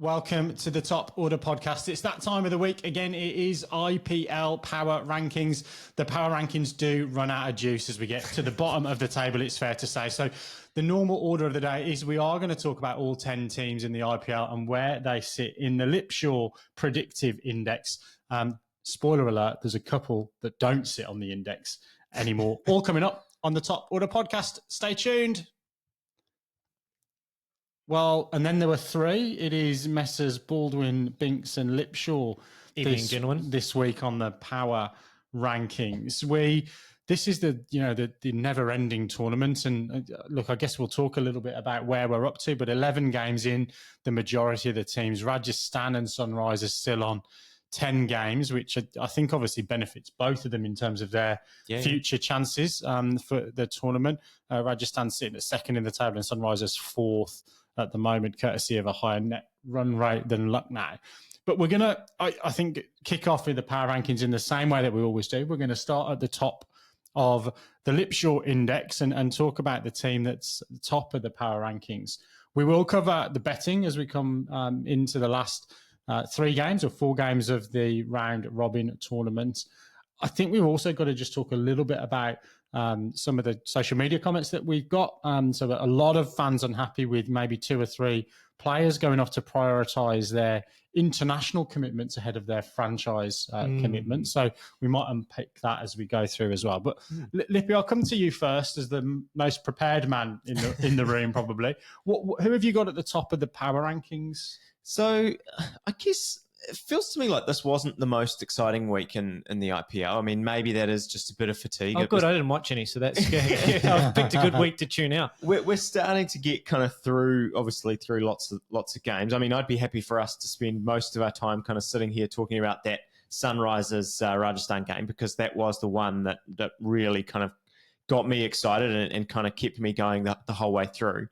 Welcome to the Top Order podcast. It's that time of the week. Again, it is IPL Power Rankings. The Power Rankings do run out of juice as we get to the bottom of the table, it's fair to say. So the normal order of the day is we are going to talk about all 10 teams in the IPL and where they sit in the Lipshaw Predictive Index. Spoiler alert, there's a couple that don't sit on the index anymore. All coming up on the Top Order podcast. Stay tuned. Well, and then there were three. It is Messrs Baldwin, Binks and Lipshaw this week on the Power Rankings. This is the never-ending tournament. And look, I guess we'll talk a little bit about where we're up to, but 11 games in, the majority of the teams, Rajasthan and Sunrise, are still on 10 games, which I think obviously benefits both of them in terms of their future chances for the tournament. Rajasthan sitting at second in the table and Sunrise is fourth at the moment, courtesy of a higher net run rate than Lucknow. But we're going to, I think, kick off with the power rankings in the same way that we always do. We're going to start at the top of the Lipshaw Index and talk about the team that's at the top of the power rankings. We will cover the betting as we come into the last 3 games or 4 games of the round robin tournament. I think we've also got to just talk a little bit about some of the social media comments that we've got. So a lot of fans unhappy with maybe 2 or 3 players going off to prioritise their international commitments ahead of their franchise commitments. So we might unpick that as we go through as well. But Lippy, I'll come to you first as the most prepared man in the room, probably. Who have you got at the top of the power rankings? So I guess it feels to me like this wasn't the most exciting week in the IPL. I mean, maybe that is just a bit of fatigue. Oh, good. I didn't watch any, so that's good. I've picked a good week to tune out. We're starting to get kind of through lots of games. I mean, I'd be happy for us to spend most of our time kind of sitting here talking about that Sunrisers Rajasthan game, because that was the one that really kind of got me excited and kind of kept me going the whole way through.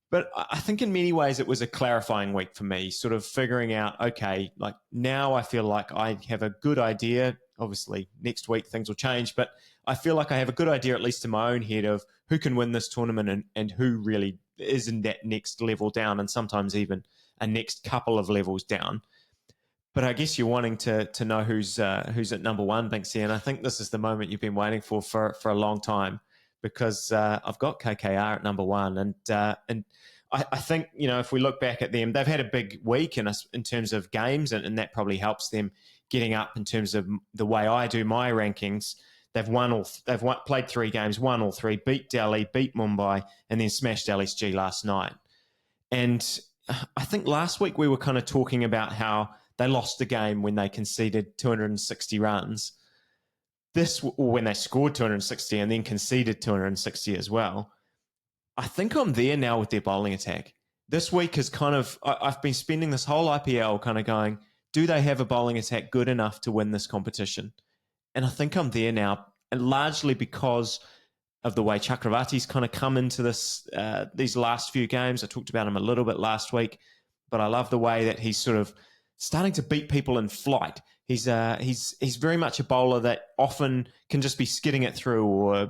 But I think in many ways it was a clarifying week for me, sort of figuring out, okay, like now I feel like I have a good idea. Obviously, next week things will change, but I feel like I have a good idea, at least in my own head, of who can win this tournament and who really is in that next level down, and sometimes even a next couple of levels down. But I guess you're wanting to know who's at number one, Binksy, and I think this is the moment you've been waiting for a long time. Because I've got KKR at number one. And I think, if we look back at them, they've had a big week in terms of games, and that probably helps them getting up in terms of the way I do my rankings. They've played 3 games, won all 3, beat Delhi, beat Mumbai, and then smashed LSG last night. And I think last week we were kind of talking about how they lost the game when they conceded 260 runs. When they scored 260 and then conceded 260 as well. I think I'm there now with their bowling attack. This week is kind of, I've been spending this whole IPL kind of going, do they have a bowling attack good enough to win this competition? And I think I'm there now, and largely because of the way Chakravarthy's kind of come into these last few games. I talked about him a little bit last week, but I love the way that he's sort of starting to beat people in flight. He's very much a bowler that often can just be skidding it through, or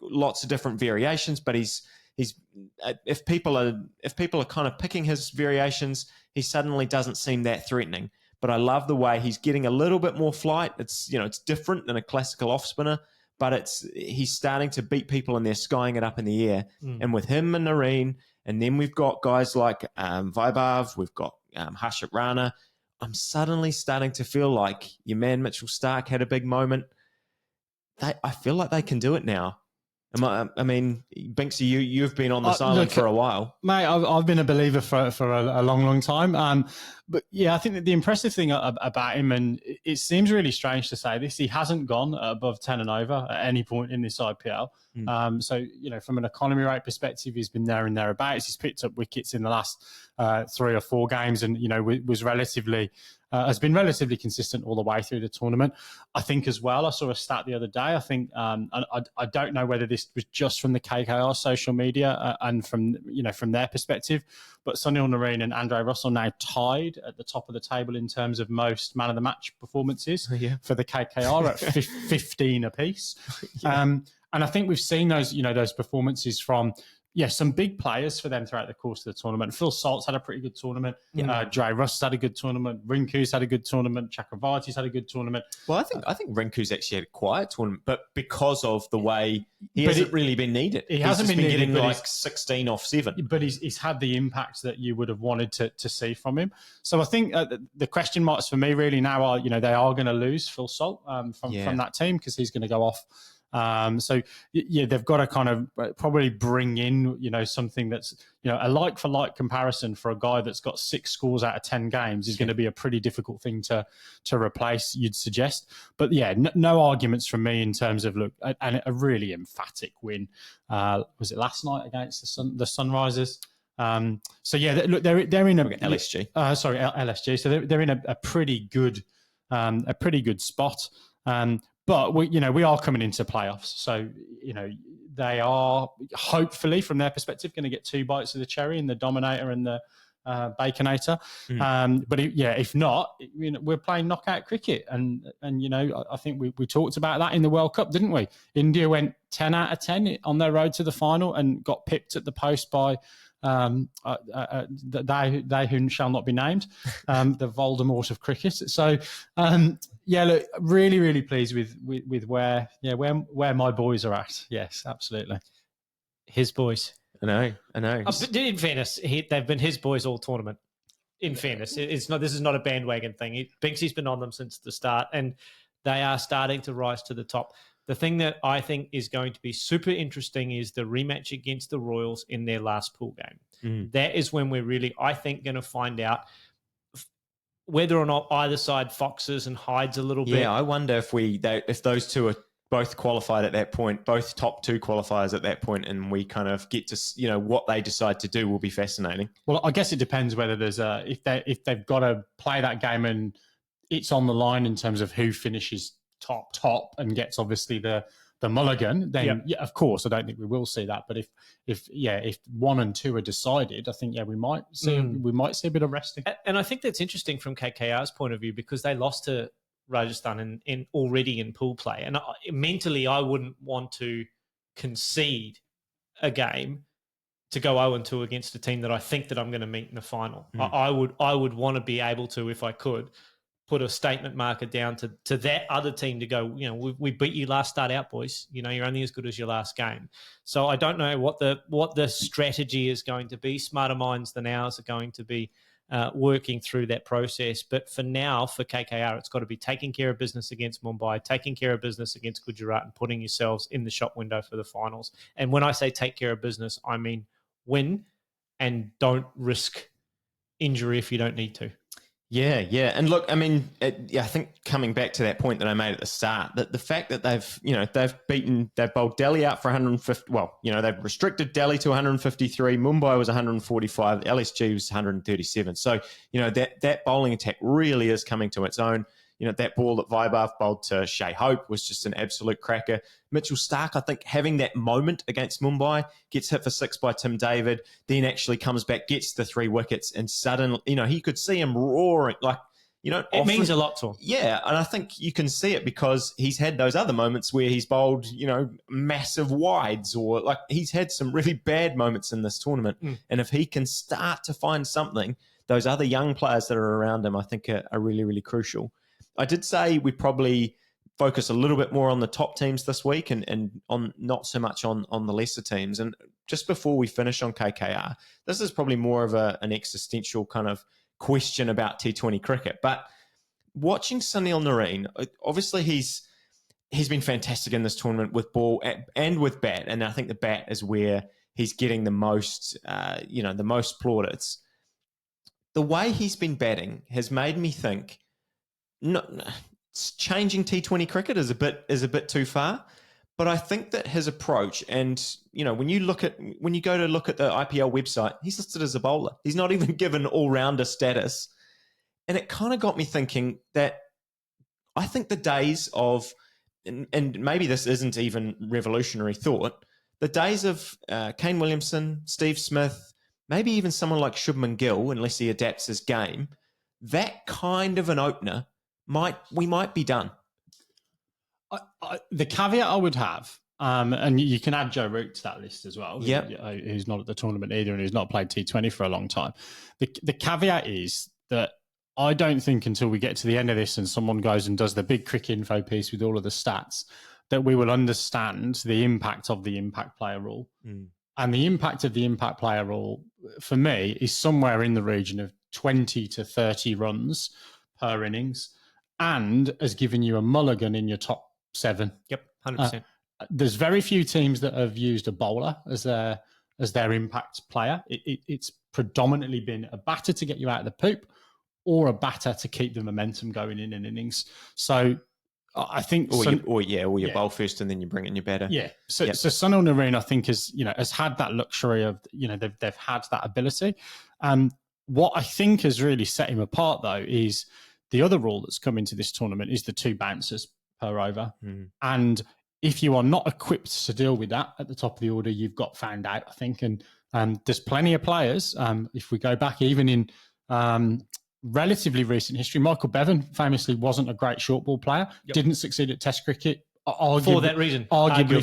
lots of different variations. But he's if people are kind of picking his variations, he suddenly doesn't seem that threatening. But I love the way he's getting a little bit more flight. It's it's different than a classical off spinner, but he's starting to beat people and they're skying it up in the air. And with him and Narine, and then we've got guys like Vaibhav, we've got Harshit Rana. I'm suddenly starting to feel like your man Mitchell Starc had a big moment. I feel like they can do it now. I mean, Binksy, you've been on this island for a while. Mate, I've been a believer for a long, long time. But yeah, I think that the impressive thing about him, and it seems really strange to say this, he hasn't gone above 10 and over at any point in this IPL. So, from an economy rate perspective, he's been there and thereabouts. He's picked up wickets in the last 3 or 4 games and, was has been relatively consistent all the way through the tournament. I think as well, I saw a stat the other day. I think, I don't know whether this was just from the KKR social media and from their perspective, but Sunil Narine and Andre Russell now tied at the top of the table in terms of most man of the match performances for the KKR at 15 apiece. And I think we've seen those performances from, some big players for them throughout the course of the tournament. Phil Salt's had a pretty good tournament. Dre Russ had a good tournament. Rinku's had a good tournament. Chakravarty's had a good tournament. Well, I think Rinku's actually had a quiet tournament, but because of the way he hasn't really been needed. He hasn't been getting needed, like 16 off 7. But he's had the impact that you would have wanted to see from him. So I think the question marks for me really now are, they are going to lose Phil Salt from that team because he's going to go off. So they've got to kind of probably bring in, something that's, a like for like comparison for a guy that's got 6 scores out of 10 games is going to be a pretty difficult thing to replace, you'd suggest. But no arguments from me in terms of and a really emphatic win. Was it last night against the Sunrisers? They're in a LSG. LSG. So they're in a pretty good spot. But we are coming into playoffs, so they are hopefully, from their perspective, going to get 2 bites of the cherry in the Dominator and the Baconator. But if not, we're playing knockout cricket, and I think we talked about that in the World Cup, didn't we? India went 10 out of 10 on their road to the final and got pipped at the post by they who shall not be named, the Voldemort of cricket. So look, really, really pleased with where my boys are at. Yes, absolutely. His boys. I know. In fairness, they've been his boys all tournament. In fairness, it's not. This is not a bandwagon thing. Binksy's been on them since the start, and they are starting to rise to the top. The thing that I think is going to be super interesting is the rematch against the Royals in their last pool game. That is when we're really, I think, going to find out whether or not either side foxes and hides a little bit. Yeah, I wonder if those two are both qualified at that point, both top 2 qualifiers at that point, and we kind of get to, what they decide to do will be fascinating. Well, I guess it depends whether there's if they've got to play that game and it's on the line in terms of who finishes top and gets obviously the mulligan, then of course I don't think we will see that. But if 1 and 2 are decided, I think we might see a bit of resting. And I think that's interesting from KKR's point of view because they lost to Rajasthan in already in pool play, and mentally I wouldn't want to concede a game to go 0-2 against a team that I think that I'm going to meet in the final. I would want to be able to, if I could, put a statement marker down to that other team to go, we beat you last start out, boys. You're only as good as your last game. So I don't know what the strategy is going to be. Smarter minds than ours are going to be working through that process. But for now, for KKR, it's got to be taking care of business against Mumbai, taking care of business against Gujarat, and putting yourselves in the shop window for the finals. And when I say take care of business, I mean win and don't risk injury if you don't need to. Yeah. And look, I mean, I think coming back to that point that I made at the start, that the fact that they've bowled Delhi out for 150, they've restricted Delhi to 153, Mumbai was 145, LSG was 137. So, that bowling attack really is coming to its own. That ball that Vaibhav bowled to Shea Hope was just an absolute cracker. Mitchell Starc, I think, having that moment against Mumbai, gets hit for 6 by Tim David, then actually comes back, gets the 3 wickets, and suddenly, he could see him roaring. It means a lot to him. Yeah, and I think you can see it because he's had those other moments where he's bowled, massive wides, or he's had some really bad moments in this tournament. And if he can start to find something, those other young players that are around him, I think are really, really crucial. I did say we probably focus a little bit more on the top teams this week and on not so much on the lesser teams. And just before we finish on KKR, this is probably more of an existential kind of question about T20 cricket. But watching Sunil Narine, obviously he's been fantastic in this tournament with ball and with bat. And I think the bat is where he's getting the most, the most plaudits. The way he's been batting has made me think, no, changing T20 cricket is a bit too far, but I think that his approach, and when you go to look at the IPL website, he's listed as a bowler. He's not even given all-rounder status, and it kind of got me thinking that I think the days of, and maybe this isn't even revolutionary thought, the days of Kane Williamson, Steve Smith, maybe even someone like Shubman Gill, unless he adapts his game, that kind of an opener. We might be done. The caveat I would have And you can add Joe Root to that list as well, who's not at the tournament either and who's not played T20 for a long time. The caveat is that I don't think until we get to the end of this and someone goes and does the big cricket info piece with all of the stats, that we will understand the impact of the impact player rule. And the impact of the impact player rule, for me, is somewhere in the region of 20 to 30 runs per innings and has given you a mulligan in your top 7. Yep, 100%. There's very few teams that have used a bowler as their impact player. It's predominantly been a batter to get you out of the poop or a batter to keep the momentum going in an innings. So I think... Or you bowl first and then you bring in your batter. Yeah. So Sunil Narine, I think, has had that luxury of, they've had that ability. What I think has really set him apart, though, is the other rule that's come into this tournament is the 2 bouncers per over. And if you are not equipped to deal with that at the top of the order, you've got found out, I think. And there's plenty of players, if we go back even in relatively recent history, Michael Bevan famously wasn't a great short ball player, didn't succeed at Test cricket. For that reason. Arguably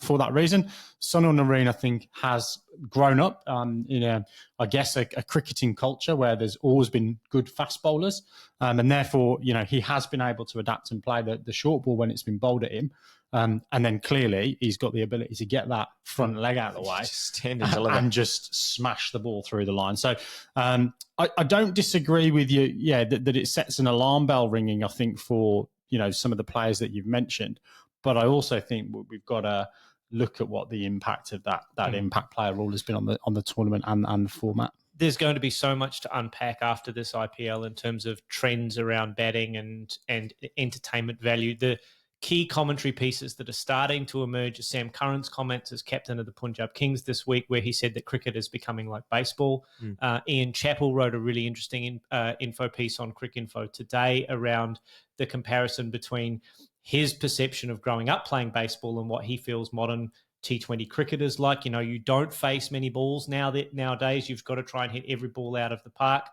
for that reason. Sunil Narine, I think, has grown up in a cricketing culture where there's always been good fast bowlers. And therefore, he has been able to adapt and play the short ball when it's been bowled at him. And then clearly he's got the ability to get that front leg out of the way and just smash the ball through the line. So I don't disagree with you, that it sets an alarm bell ringing, I think, for some of the players that you've mentioned. But I also think we've got to look at what the impact of that impact player rule has been on the tournament and the format. There's going to be so much to unpack after this IPL in terms of trends around batting and entertainment value. The key commentary pieces that are starting to emerge are Sam Curran's comments as captain of the Punjab Kings this week, where he said that cricket is becoming like baseball. Ian Chappell wrote a really interesting info piece on Cricinfo today around the comparison between his perception of growing up playing baseball and what he feels modern T20 cricket is like. You don't face many balls nowadays. You've got to try and hit every ball out of the park.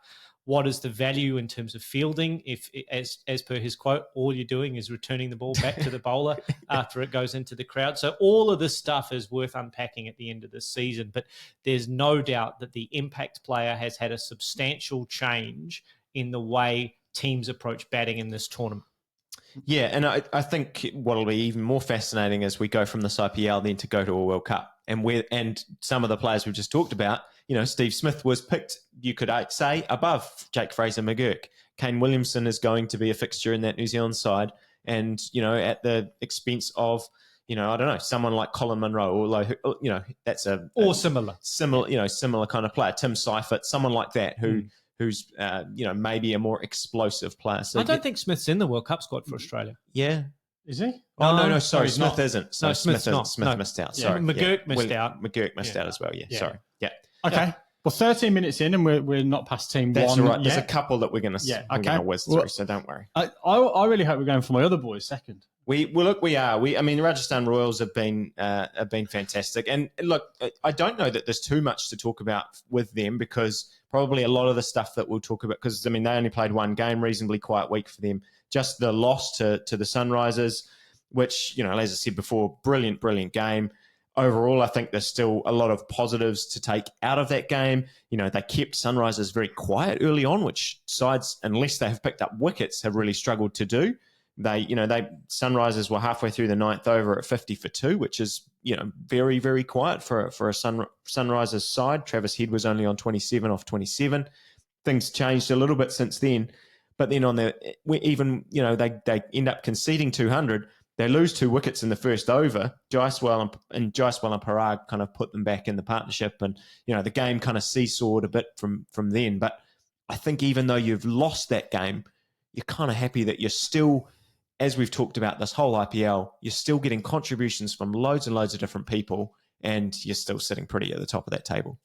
What is the value in terms of fielding? If, as per his quote, all you're doing is returning the ball back to the bowler after it goes into the crowd. So all of this stuff is worth unpacking at the end of this season. But there's no doubt that the impact player has had a substantial change in the way teams approach batting in this tournament. Yeah, and I think what'll be even more fascinating as we go from this IPL then to go to a World Cup. And some of the players we've just talked about, Steve Smith was picked, you could say, above Jake Fraser-McGurk. Kane Williamson is going to be a fixture in that New Zealand side. And, at the expense of, someone like Colin Munro, although, similar kind of player, Tim Seifert, someone like that who's maybe a more explosive player. So I don't think Smith's in the World Cup squad for Australia. Yeah. Is he? No, sorry. Smith isn't. So Smith's not. Smith missed out. Sorry. McGurk missed out. McGurk missed out as well. Yeah. Sorry. Yeah. Okay. Well, 13 minutes in and we're not past team That's one. That's all right. Yet. There's a couple that we're going to whiz through, so don't worry. I really hope we're going for my other boys second. We are. The Rajasthan Royals have been fantastic. And look, I don't know that there's too much to talk about with them because probably a lot of the stuff that we'll talk about, because, they only played one game, reasonably quiet week for them. Just the loss to the Sunrisers, which, as I said before, brilliant game. Overall, I think there's still a lot of positives to take out of that game. They kept Sunrisers very quiet early on, which sides, unless they have picked up wickets, have really struggled to do. Sunrisers were halfway through the 9th over at 50 for 2, which is, very, very quiet for a Sunrisers side. Travis Head was only on 27 off 27. Things changed a little bit since then. But then they end up conceding 200. They lose 2 wickets in the first over. Jaiswal and Parag kind of put them back in the partnership. And, the game kind of seesawed a bit from then. But I think even though you've lost that game, you're kind of happy that you're still, as we've talked about this whole IPL, you're still getting contributions from loads and loads of different people, and you're still sitting pretty at the top of that table.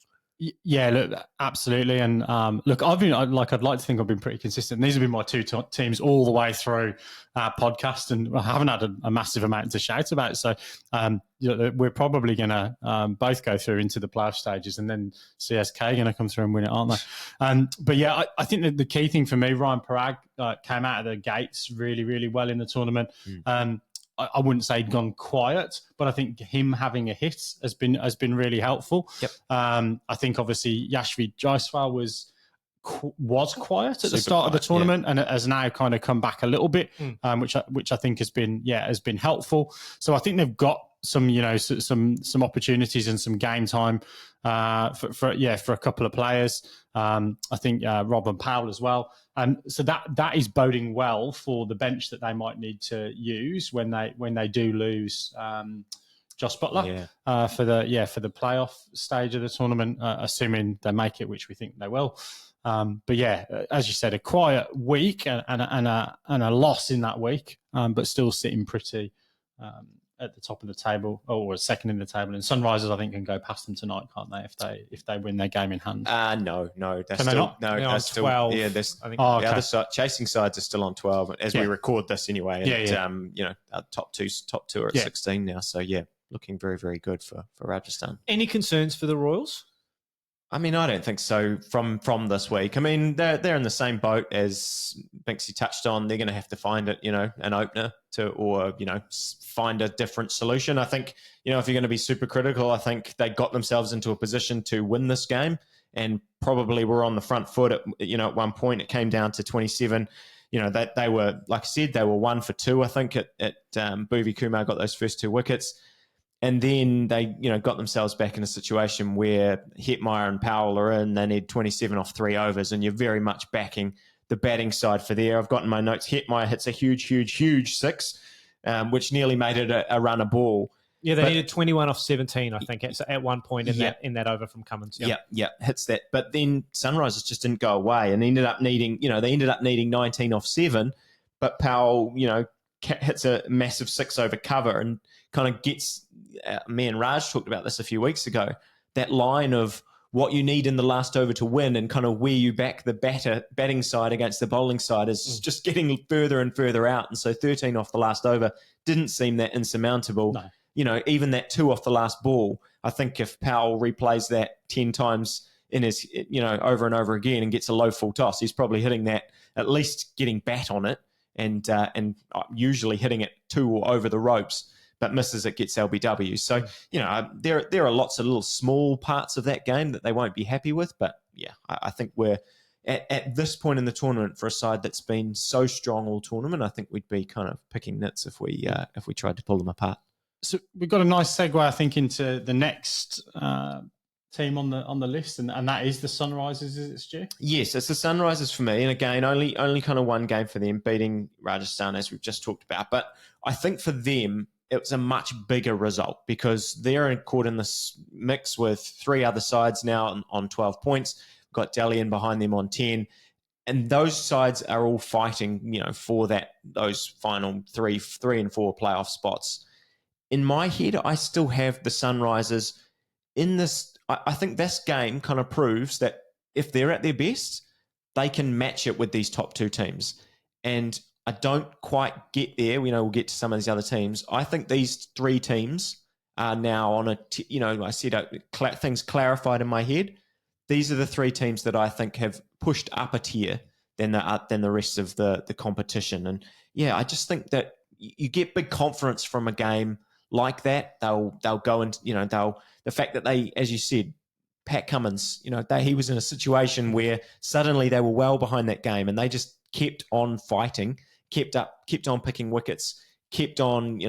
Yeah, look, absolutely. And look, I'd like to think I've been pretty consistent. These have been my 2 teams all the way through our podcast, and I haven't had a massive amount to shout about. So we're probably going to both go through into the playoff stages, and then CSK are going to come through and win it, aren't they? But yeah, I think that the key thing for me, Ryan Parag came out of the gates really, really well in the tournament. I wouldn't say he'd gone quiet, but I think him having a hit has been really helpful. Yep. I think obviously Yashvi Jaiswal was quiet at the start of the tournament, and has now kind of come back a little bit, which I think has been helpful. So I think they've got some some opportunities and some game time for a couple of players. I think Rob and Powell as well. So that is boding well for the bench that they might need to use when they do lose Josh Butler for the playoff stage of the tournament, assuming they make it, which we think they will. But yeah, as you said, a quiet week and a loss in that week, but still sitting pretty at the top of the table, or second in the table. And Sunrisers, I think, can go past them tonight, can't they? If they win their game in hand. No, they're can still they not? No, they're on still 12. Yeah, I think. the other side, chasing sides are still on 12 as we record this anyway. And, our top two are at 16 now. So looking very, very good for Rajasthan. Any concerns for the Royals? I mean, I don't think so from this week. I mean, they're in the same boat as Binksy touched on. They're going to have to find it, an opener or find a different solution. I think, if you're going to be super critical, I think they got themselves into a position to win this game and probably were on the front foot at one point. It came down to 27. They were, like I said, they were 1 for 2, I think, at Bhuvi Kumar got those first 2 wickets. And then they, got themselves back in a situation where Hetmeyer and Powell are in. They need 27 off 3 overs, and you're very much backing the batting side for there. I've got in my notes, Hetmeyer hits a huge, huge, huge 6, which nearly made it a runner ball. Yeah, they needed 21 off 17, I think, at one point in that over from Cummins. Yeah, hits that. But then Sunrisers just didn't go away and ended up needing, 19 off 7. But Powell, hits a massive 6 over cover and kind of gets. Me and Raj talked about this a few weeks ago. That line of what you need in the last over to win and kind of where you back the batting side against the bowling side is just getting further and further out. And so 13 off the last over didn't seem that insurmountable. No. Even that 2 off the last ball, I think if Powell replays that 10 times in his, over and over again and gets a low full toss, he's probably hitting that, at least getting bat on it and usually hitting it 2 or over the ropes. But misses it, gets LBW. So, there are lots of little small parts of that game that they won't be happy with. But, I think we're at this point in the tournament for a side that's been so strong all tournament, I think we'd be kind of picking nits if we tried to pull them apart. So we've got a nice segue, I think, into the next team on the list, and that is the Sunrisers, is it, Stu? Yes, it's the Sunrisers for me. And again, only kind of one game for them, beating Rajasthan, as we've just talked about. But I think for them, it was a much bigger result because they're caught in this mix with 3 other sides now on 12 points. We've got Delhi in behind them on 10. And those sides are all fighting, for those final three and 4 playoff spots. In my head, I still have the Sunrisers in this. I think this game kind of proves that if they're at their best, they can match it with these top 2 teams. And I don't quite get there. We'll get to some of these other teams. I think these 3 teams are now on I said things clarified in my head. These are the 3 teams that I think have pushed up a tier than the rest of the competition. And I just think that you get big confidence from a game like that. They'll go and the fact that they, as you said, Pat Cummins, he was in a situation where suddenly they were well behind that game and they just kept on fighting. Kept on picking wickets, kept on,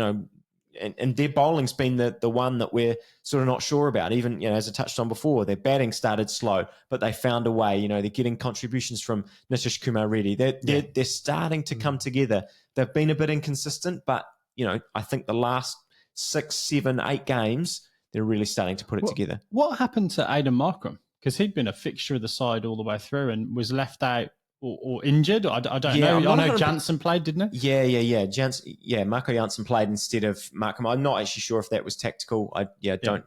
and their bowling's been the one that we're sort of not sure about. Even, as I touched on before, their batting started slow, but they found a way. They're getting contributions from Nitish Kumar Reddy. They're starting to come together. They've been a bit inconsistent, but, I think the last 6, 7, 8 games, they're really starting to put it together. What happened to Aidan Markram? Because he'd been a fixture of the side all the way through and was left out or injured. I don't know. I know Jansen played, didn't he? Yeah. Marco Jansen played instead of Markram. I'm not actually sure if that was tactical.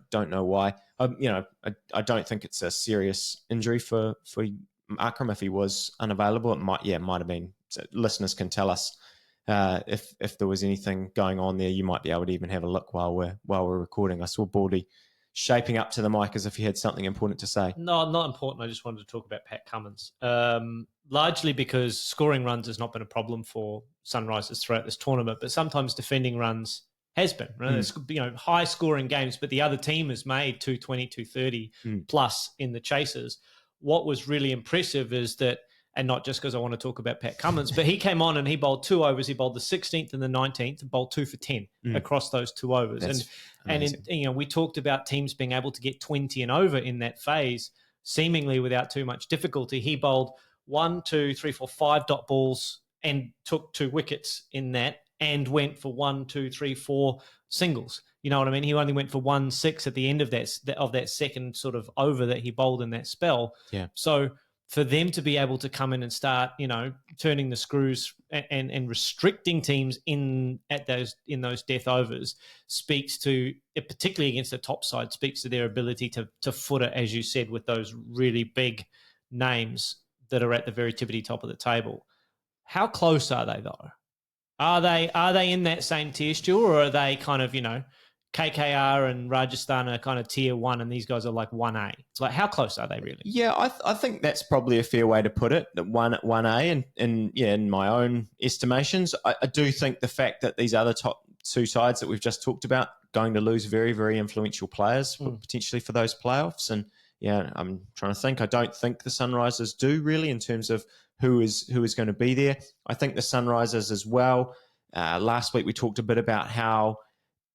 Don't know why. I don't think it's a serious injury for Markram if he was unavailable. It might have been. So listeners can tell us if there was anything going on there. You might be able to even have a look while we're recording. I saw Baldy shaping up to the mic as if he had something important to say. No, not important. I just wanted to talk about Pat Cummins. Largely because scoring runs has not been a problem for Sunrisers throughout this tournament, but sometimes defending runs has been. Right? There's high scoring games, but the other team has made 220, 230 plus in the chases. What was really impressive is that, and not just because I want to talk about Pat Cummins, but he came on and he bowled 2 overs. He bowled the 16th and the 19th and bowled 2 for 10 across those 2 overs. We talked about teams being able to get 20 and over in that phase, seemingly without too much difficulty. He bowled 1, 2, 3, 4, 5 dot balls and took 2 wickets in that and went for 1, 2, 3, 4 singles. You know what I mean? He only went for 1-6 at the end of that second sort of over that he bowled in that spell. Yeah. So for them to be able to come in and start, turning the screws and restricting teams in those death overs speaks to, particularly against the top side, speaks to their ability to foot it, as you said, with those really big names that are at the very tippity top of the table. How close are they though? Are they in that same tier, Stu, or are they kind of, KKR and Rajasthan are kind of tier 1 and these guys are like 1A? It's like, how close are they really? Yeah, I think that's probably a fair way to put it, that 1A. And in my own estimations, I do think the fact that these other top 2 sides that we've just talked about going to lose very, very influential players potentially for those playoffs. And yeah, I'm trying to think. I don't think the Sunrisers do really in terms of who is going to be there. I think the Sunrisers as well. Last week we talked a bit about how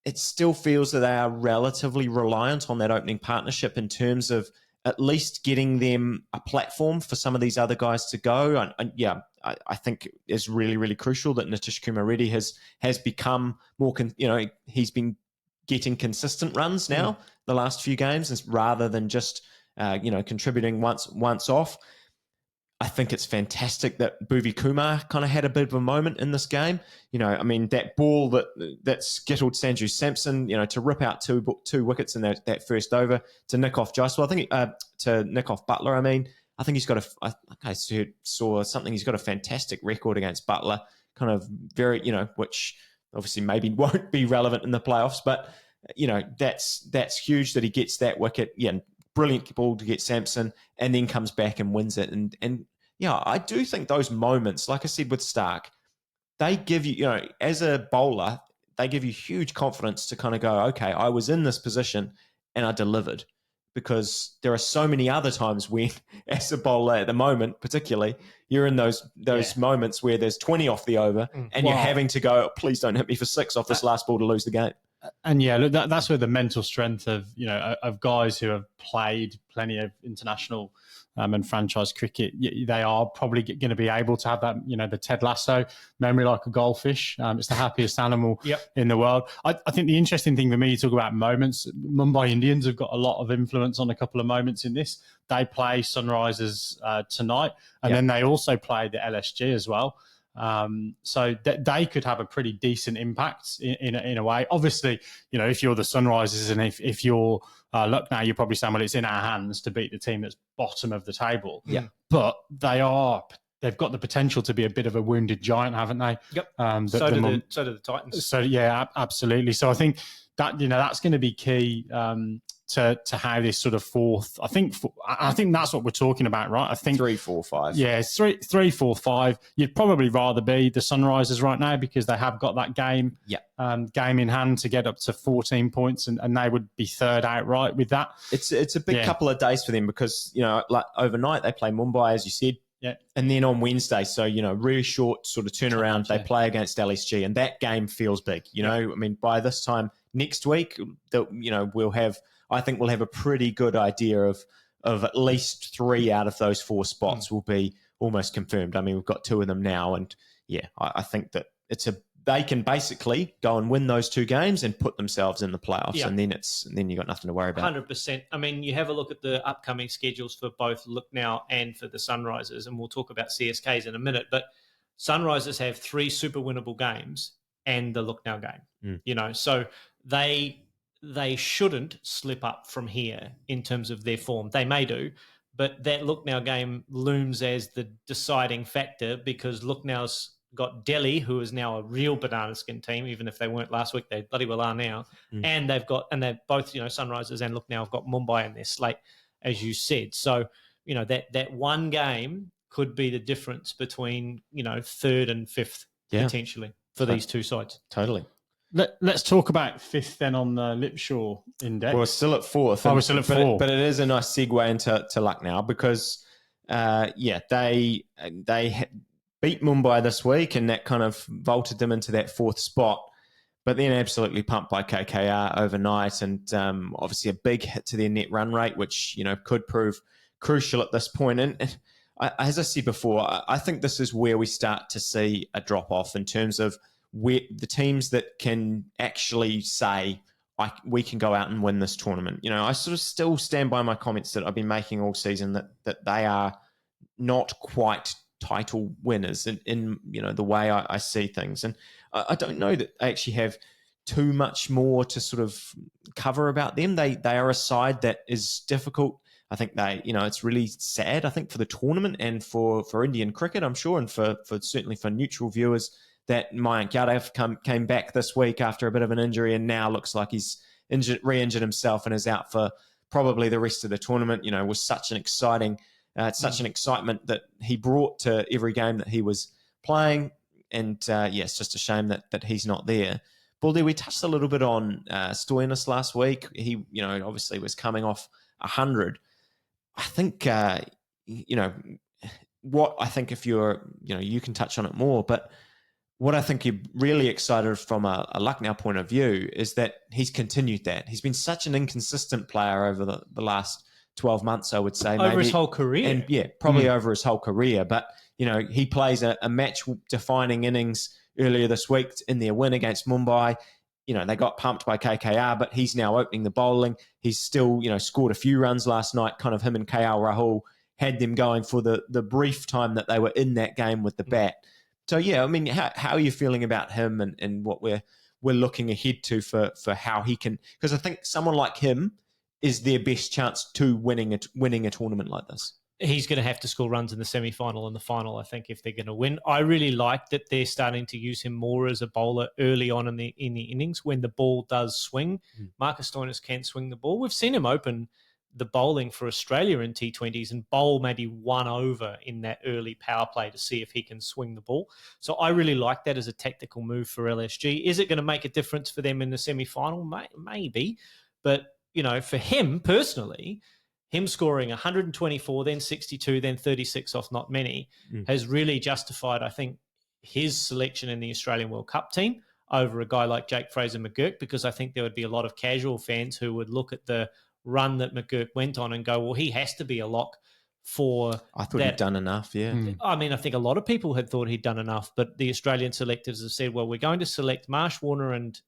it still feels that they are relatively reliant on that opening partnership in terms of at least getting them a platform for some of these other guys to go. I think it's really, really crucial that Nitish Kumar Reddy has become more, he's been getting consistent runs now the last few games rather than just, contributing once off. I think it's fantastic that Bhuvi Kumar kind of had a bit of a moment in this game. That ball that skittled Sanju Samson, to rip out two wickets in that first over, to nick off Jaiswal, to nick off Butler. I think he's got saw something. He's got a fantastic record against Butler, kind of very, which obviously maybe won't be relevant in the playoffs, but that's huge that he gets that wicket. Yeah. Brilliant ball to get Samson and then comes back and wins it. And I do think those moments, like I said with Stark, they give you, as a bowler, they give you huge confidence to kind of go, okay, I was in this position and I delivered. Because there are so many other times when, as a bowler at the moment, particularly, you're in those moments where there's 20 off the over and you're having to go, please don't hit me for 6 off this last ball to lose the game. And look, that's where the mental strength of guys who have played plenty of international and franchise cricket, they are probably going to be able to have that, the Ted Lasso memory like a goldfish. It's the happiest animal in the world. I think the interesting thing for me, you talk about moments. Mumbai Indians have got a lot of influence on a couple of moments in this. They play Sunrisers tonight, and then they also play the LSG as well. So that they could have a pretty decent impact in a way. Obviously, if you're the Sunrisers and if you're Lucknow, you're probably saying, well, it's in our hands to beat the team that's bottom of the table. Yeah. But they've got the potential to be a bit of a wounded giant, haven't they? Yep. So do the Titans. So yeah, absolutely. So I think that, that's going to be key to how this sort of fourth. I think that's what we're talking about, right? I think 3, 4, 5. Yeah, 3, 4, 5. You'd probably rather be the Sunrisers right now because they have got that game in hand to get up to 14 points, and they would be third outright with that. It's a big couple of days for them because like overnight they play Mumbai, as you said. Yeah. And then on Wednesday, so, really short sort of turnaround, they play against LSG, and that game feels big. By this time next week, I think we'll have a pretty good idea of at least 3 out of those 4 spots will be almost confirmed. We've got 2 of them now, and I think that they can basically go and win those 2 games and put themselves in the playoffs, and then you got nothing to worry about. 100%. You have a look at the upcoming schedules for both Lucknow and for the Sunrisers, and we'll talk about CSKs in a minute. But Sunrisers have 3 super winnable games and the Lucknow game. So they shouldn't slip up from here in terms of their form. They may do, but that Lucknow game looms as the deciding factor because Lucknow's got Delhi, who is now a real banana skin team, even if they weren't last week, they bloody well are now. And they've both, Sunrisers and Lucknow have got Mumbai in their slate, as you said. So, that one game could be the difference between, third and fifth potentially for these two sides. Totally. Let's talk about fifth then on the Lipshaw index. We're still at fourth. We're still at fourth. But it is a nice segue into Lucknow because, they beat Mumbai this week and that kind of vaulted them into that fourth spot. But then absolutely pumped by KKR overnight and obviously a big hit to their net run rate, which, could prove crucial at this point. And as I said before, I think this is where we start to see a drop-off in terms of where the teams that can actually say, we can go out and win this tournament. I sort of still stand by my comments that I've been making all season that they are not quite title winners in the way I see things. And I don't know that they actually have too much more to sort of cover about them. They are a side that is difficult. I think it's really sad, I think, for the tournament and for Indian cricket, I'm sure, and for certainly for neutral viewers, that Mayank Yadav came back this week after a bit of an injury and now looks like he's re-injured himself and is out for probably the rest of the tournament. Was such an excitement that he brought to every game that he was playing. And it's just a shame that he's not there. Baldy, we touched a little bit on Stoinis last week. He, obviously was coming off 100. I think, what I think if you're, you can touch on it more, but what I think you're really excited from a Lucknow point of view is that he's continued that. He's been such an inconsistent player over the last 12 months, I would say. Over his whole career. And probably over his whole career. But, he plays a match-defining innings earlier this week in their win against Mumbai. They got pumped by KKR, but he's now opening the bowling. He's still, scored a few runs last night. Kind of him and KL Rahul had them going for the brief time that they were in that game with the bat. So, how are you feeling about him and what we're looking ahead to for how he can... Because I think someone like him is their best chance to winning a tournament like this. He's going to have to score runs in the semi-final and the final, I think, if they're going to win. I really like that they're starting to use him more as a bowler early on in the innings when the ball does swing. Marcus Stoinis can swing the ball. We've seen him open the bowling for Australia in T20s and bowl maybe one over in that early power play to see if he can swing the ball. So I really like that as a tactical move for LSG. Is it going to make a difference for them in the semi-final? Maybe. But, for him personally, him scoring 124, then 62, then 36 off not many has really justified, I think, his selection in the Australian World Cup team over a guy like Jake Fraser-McGurk, because I think there would be a lot of casual fans who would look at the run that McGurk went on and go, well, he has to be a lock for I thought he'd done enough, yeah. I mean, I think a lot of people had thought he'd done enough, but the Australian selectors have said, well, we're going to select Marsh, Warner and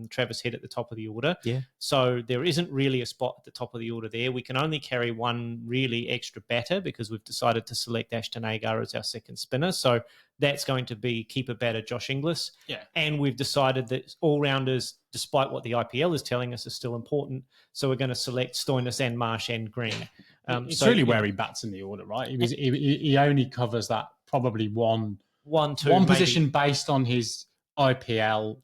Travis Head at the top of the order. Yeah. So there isn't really a spot at the top of the order there. We can only carry one really extra batter because we've decided to select Ashton Agar as our second spinner. So that's going to be keeper batter Josh Inglis. Yeah. And we've decided that all-rounders, despite what the IPL is telling us, is still important. So we're going to select Stoinis and Marsh and Green. It's really where he bats in the order, right? He only covers that probably one position based on his IPL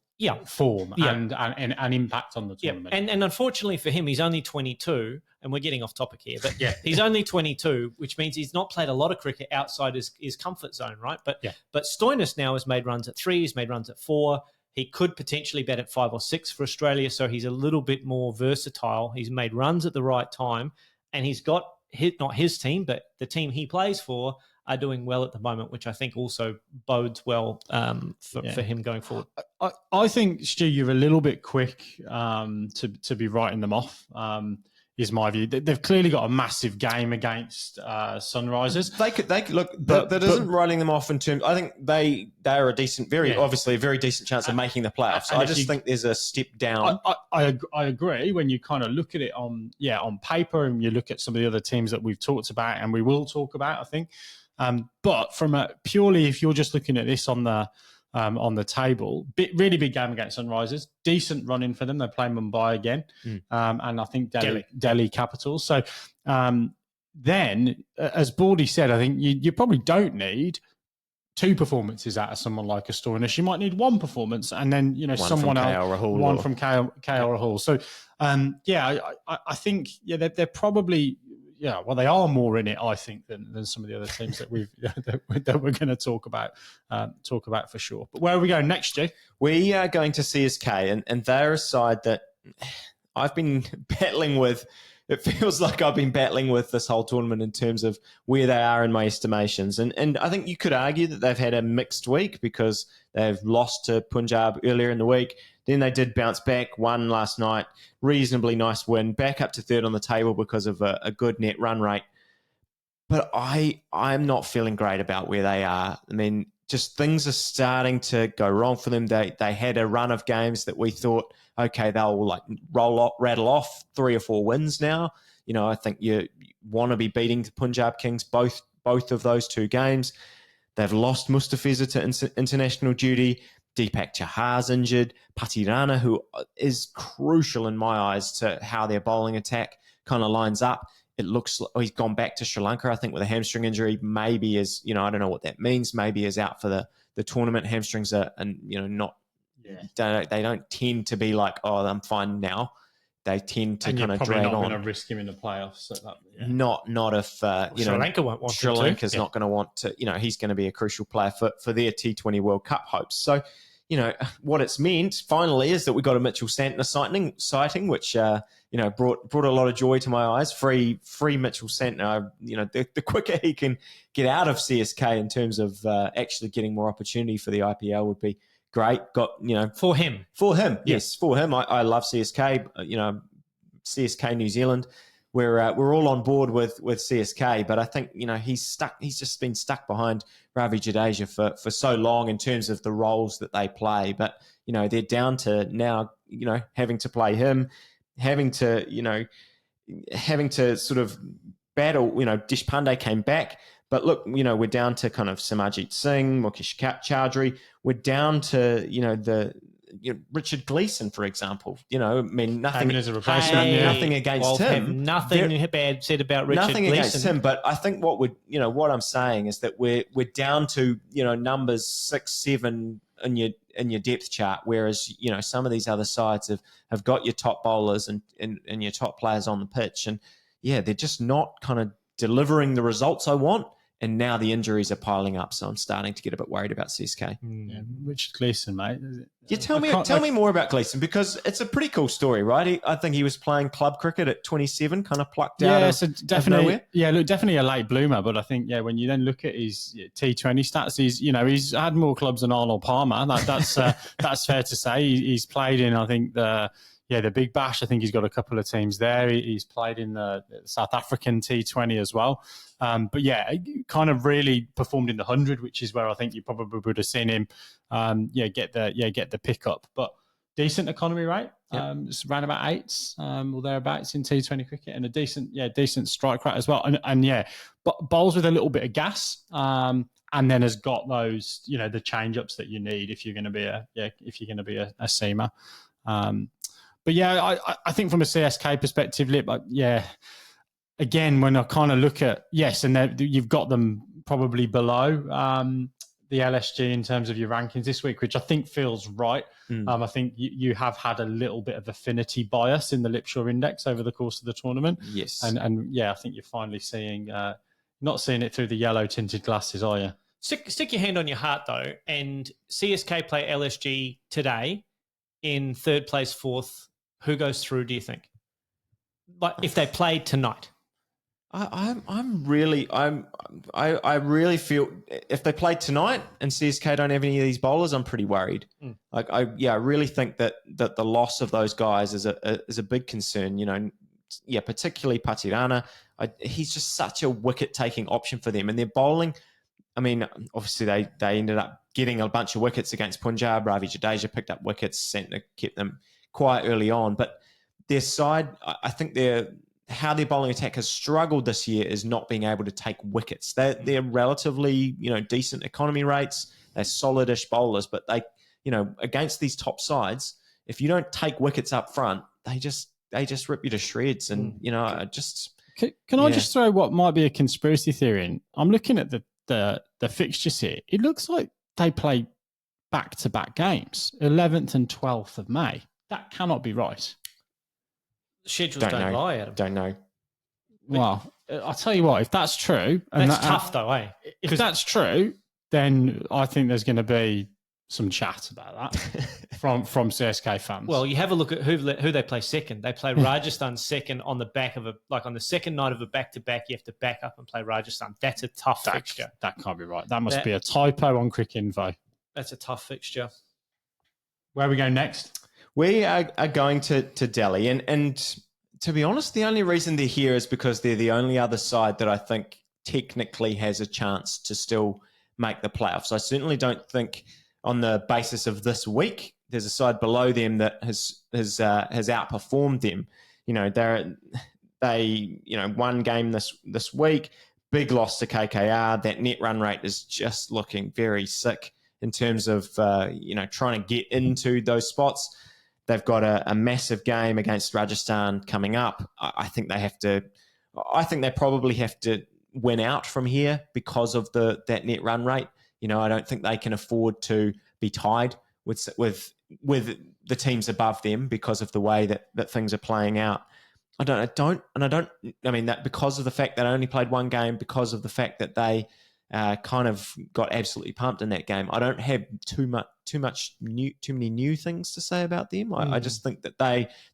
form and impact on the tournament. And unfortunately for him, he's only 22, and we're getting off topic here, but he's only 22, which means he's not played a lot of cricket outside his comfort zone, right? But Stoinis now has made runs at 3, he's made runs at 4. He could potentially bat at 5 or 6 for Australia, so he's a little bit more versatile. He's made runs at the right time, and he's got not his team, but the team he plays for are doing well at the moment, which I think also bodes well for him going forward. I think, Stu, you're a little bit quick to be writing them off, is my view. They've clearly got a massive game against Sunrisers. They could look, but that isn't writing them off in terms. I think they are a decent, obviously a very decent chance of making the playoffs. I just think there's a step down. I agree when you kind of look at it on paper and you look at some of the other teams that we've talked about and we will talk about, I think. But from purely, if you're just looking at this on the table, really big game against Sunrisers, decent run in for them. They play Mumbai again, and I think Delhi Capitals. So then, as Baldy said, I think you probably don't need 2 performances out of someone like a Stoinis. You might need 1 performance, and then someone else, one from KL Rahul. So I think they're probably they are more in it, I think, than some of the other teams that we're going to talk about for sure. But where are we going next, Stu? We are going to CSK, and they're a side that I've been battling with. It feels like I've been battling with this whole tournament in terms of where they are in my estimations. And I think you could argue that they've had a mixed week because they've lost to Punjab earlier in the week. Then they did bounce back, won last night, reasonably nice win, back up to 3rd on the table because of a good net run rate. But I'm not feeling great about where they are. I mean, just things are starting to go wrong for them. They had a run of games that we thought, okay, they'll like rattle off 3 or 4 wins now. I think you want to be beating the Punjab Kings both of those 2 games. They've lost Mustafizur to international duty. Deepak Chahar's injured. Patirana, who is crucial in my eyes to how their bowling attack kind of lines up. It looks like he's gone back to Sri Lanka, I think, with a hamstring injury. Maybe is, I don't know what that means. Maybe is out for the tournament. Hamstrings are, not. Yeah. They don't tend to be like, oh, I'm fine now. They tend to kind of drag on. You're probably not going to risk him in the playoffs. So Not if Sri Lanka won't want Sri Lanka's not going to want to. He's going to be a crucial player for their T20 World Cup hopes. So, what it's meant finally is that we got a Mitchell Santner sighting, which brought a lot of joy to my eyes. Free Mitchell Santner. The quicker he can get out of CSK in terms of actually getting more opportunity for the IPL would be great. For him. Yes, for him. I love CSK. CSK New Zealand. We're all on board with CSK, but I think he's stuck. He's just been stuck behind Ravi Jadeja for so long in terms of the roles that they play. But they're down to now having to play him, having to sort of battle. Deshpande came back. But look, we're down to kind of Samajit Singh, Mukesh Chowdhury. We're down to, Richard Gleeson, for example. Nothing as a replacement. Nothing against him. Nothing bad said about Richard Gleeson. Nothing against him, but I think what I'm saying is that we're down to numbers 6, 7 in your depth chart, whereas some of these other sides have got your top bowlers and your top players on the pitch, and they're just not kind of delivering the results I want. And now the injuries are piling up, so I'm starting to get a bit worried about CSK. Yeah, Richard Gleeson, mate. Tell me more about Gleeson, because it's a pretty cool story, right? I think he was playing club cricket at 27, kind of plucked out of nowhere. Yeah, look, definitely a late bloomer, but I think when you then look at his T20 stats, he's had more clubs than Arnold Palmer. That's that's fair to say. He's played in, I think, the Big Bash. I think he's got a couple of teams there. He's played in the South African T20 as well. But kind of really performed in the 100, which is where I think you probably would have seen him, get the pickup. But decent economy rate, it's around about 8s or thereabouts in T20 cricket, and a decent strike rate as well. And bowls with a little bit of gas, and then has got those, the change ups that you need if you're going to be a seamer. But I think from a CSK perspective, again, when I kind of look at, and you've got them probably below the LSG in terms of your rankings this week, which I think feels right. I think you have had a little bit of affinity bias in the Lipshaw Index over the course of the tournament. Yes. And I think you're finally seeing, not seeing it through the yellow tinted glasses, are you? Stick your hand on your heart, though, and CSK play LSG today in 3rd place, 4th. Who goes through, do you think? Like if they played tonight? I really feel if they played tonight and CSK don't have any of these bowlers, I'm pretty worried. I really think that the loss of those guys is a big concern. Particularly Patirana. He's just such a wicket taking option for them, and their bowling. I mean, obviously they ended up getting a bunch of wickets against Punjab. Ravi Jadeja picked up wickets. Santner kept them quite early on, but their side, I think how their bowling attack has struggled this year is not being able to take wickets. They're relatively, decent economy rates. They're solidish bowlers, but they, against these top sides, if you don't take wickets up front, they just rip you to shreds. And Can I just throw what might be a conspiracy theory in? I'm looking at the the fixtures here, it looks like they play back-to-back games, 11th and 12th of May. That cannot be right. Schedules don't lie, Adam. Don't know. Well, I'll tell you what, if that's true... That's tough, though, eh? If that's true, then I think there's going to be some chat about that from CSK fans. Well, you have a look at who they play second. They play Rajasthan second on the back of on the second night of a back-to-back, you have to back up and play Rajasthan. That's a tough fixture. That can't be right. That must be a typo on Cricket Info. That's a tough fixture. Where are we going next? We are going to Delhi. And to be honest, the only reason they're here is because they're the only other side that I think technically has a chance to still make the playoffs. I certainly don't think on the basis of this week, there's a side below them that has outperformed them. You know, they one game this week, big loss to KKR. That net run rate is just looking very sick in terms of trying to get into those spots. They've got a massive game against Rajasthan coming up. I think they probably have to win out from here because of that net run rate. You know, I don't think they can afford to be tied with the teams above them because of the way that things are playing out. I mean that because of the fact that I only played one game, because of the fact that they kind of got absolutely pumped in that game. I don't have too many new things to say about them. I just think that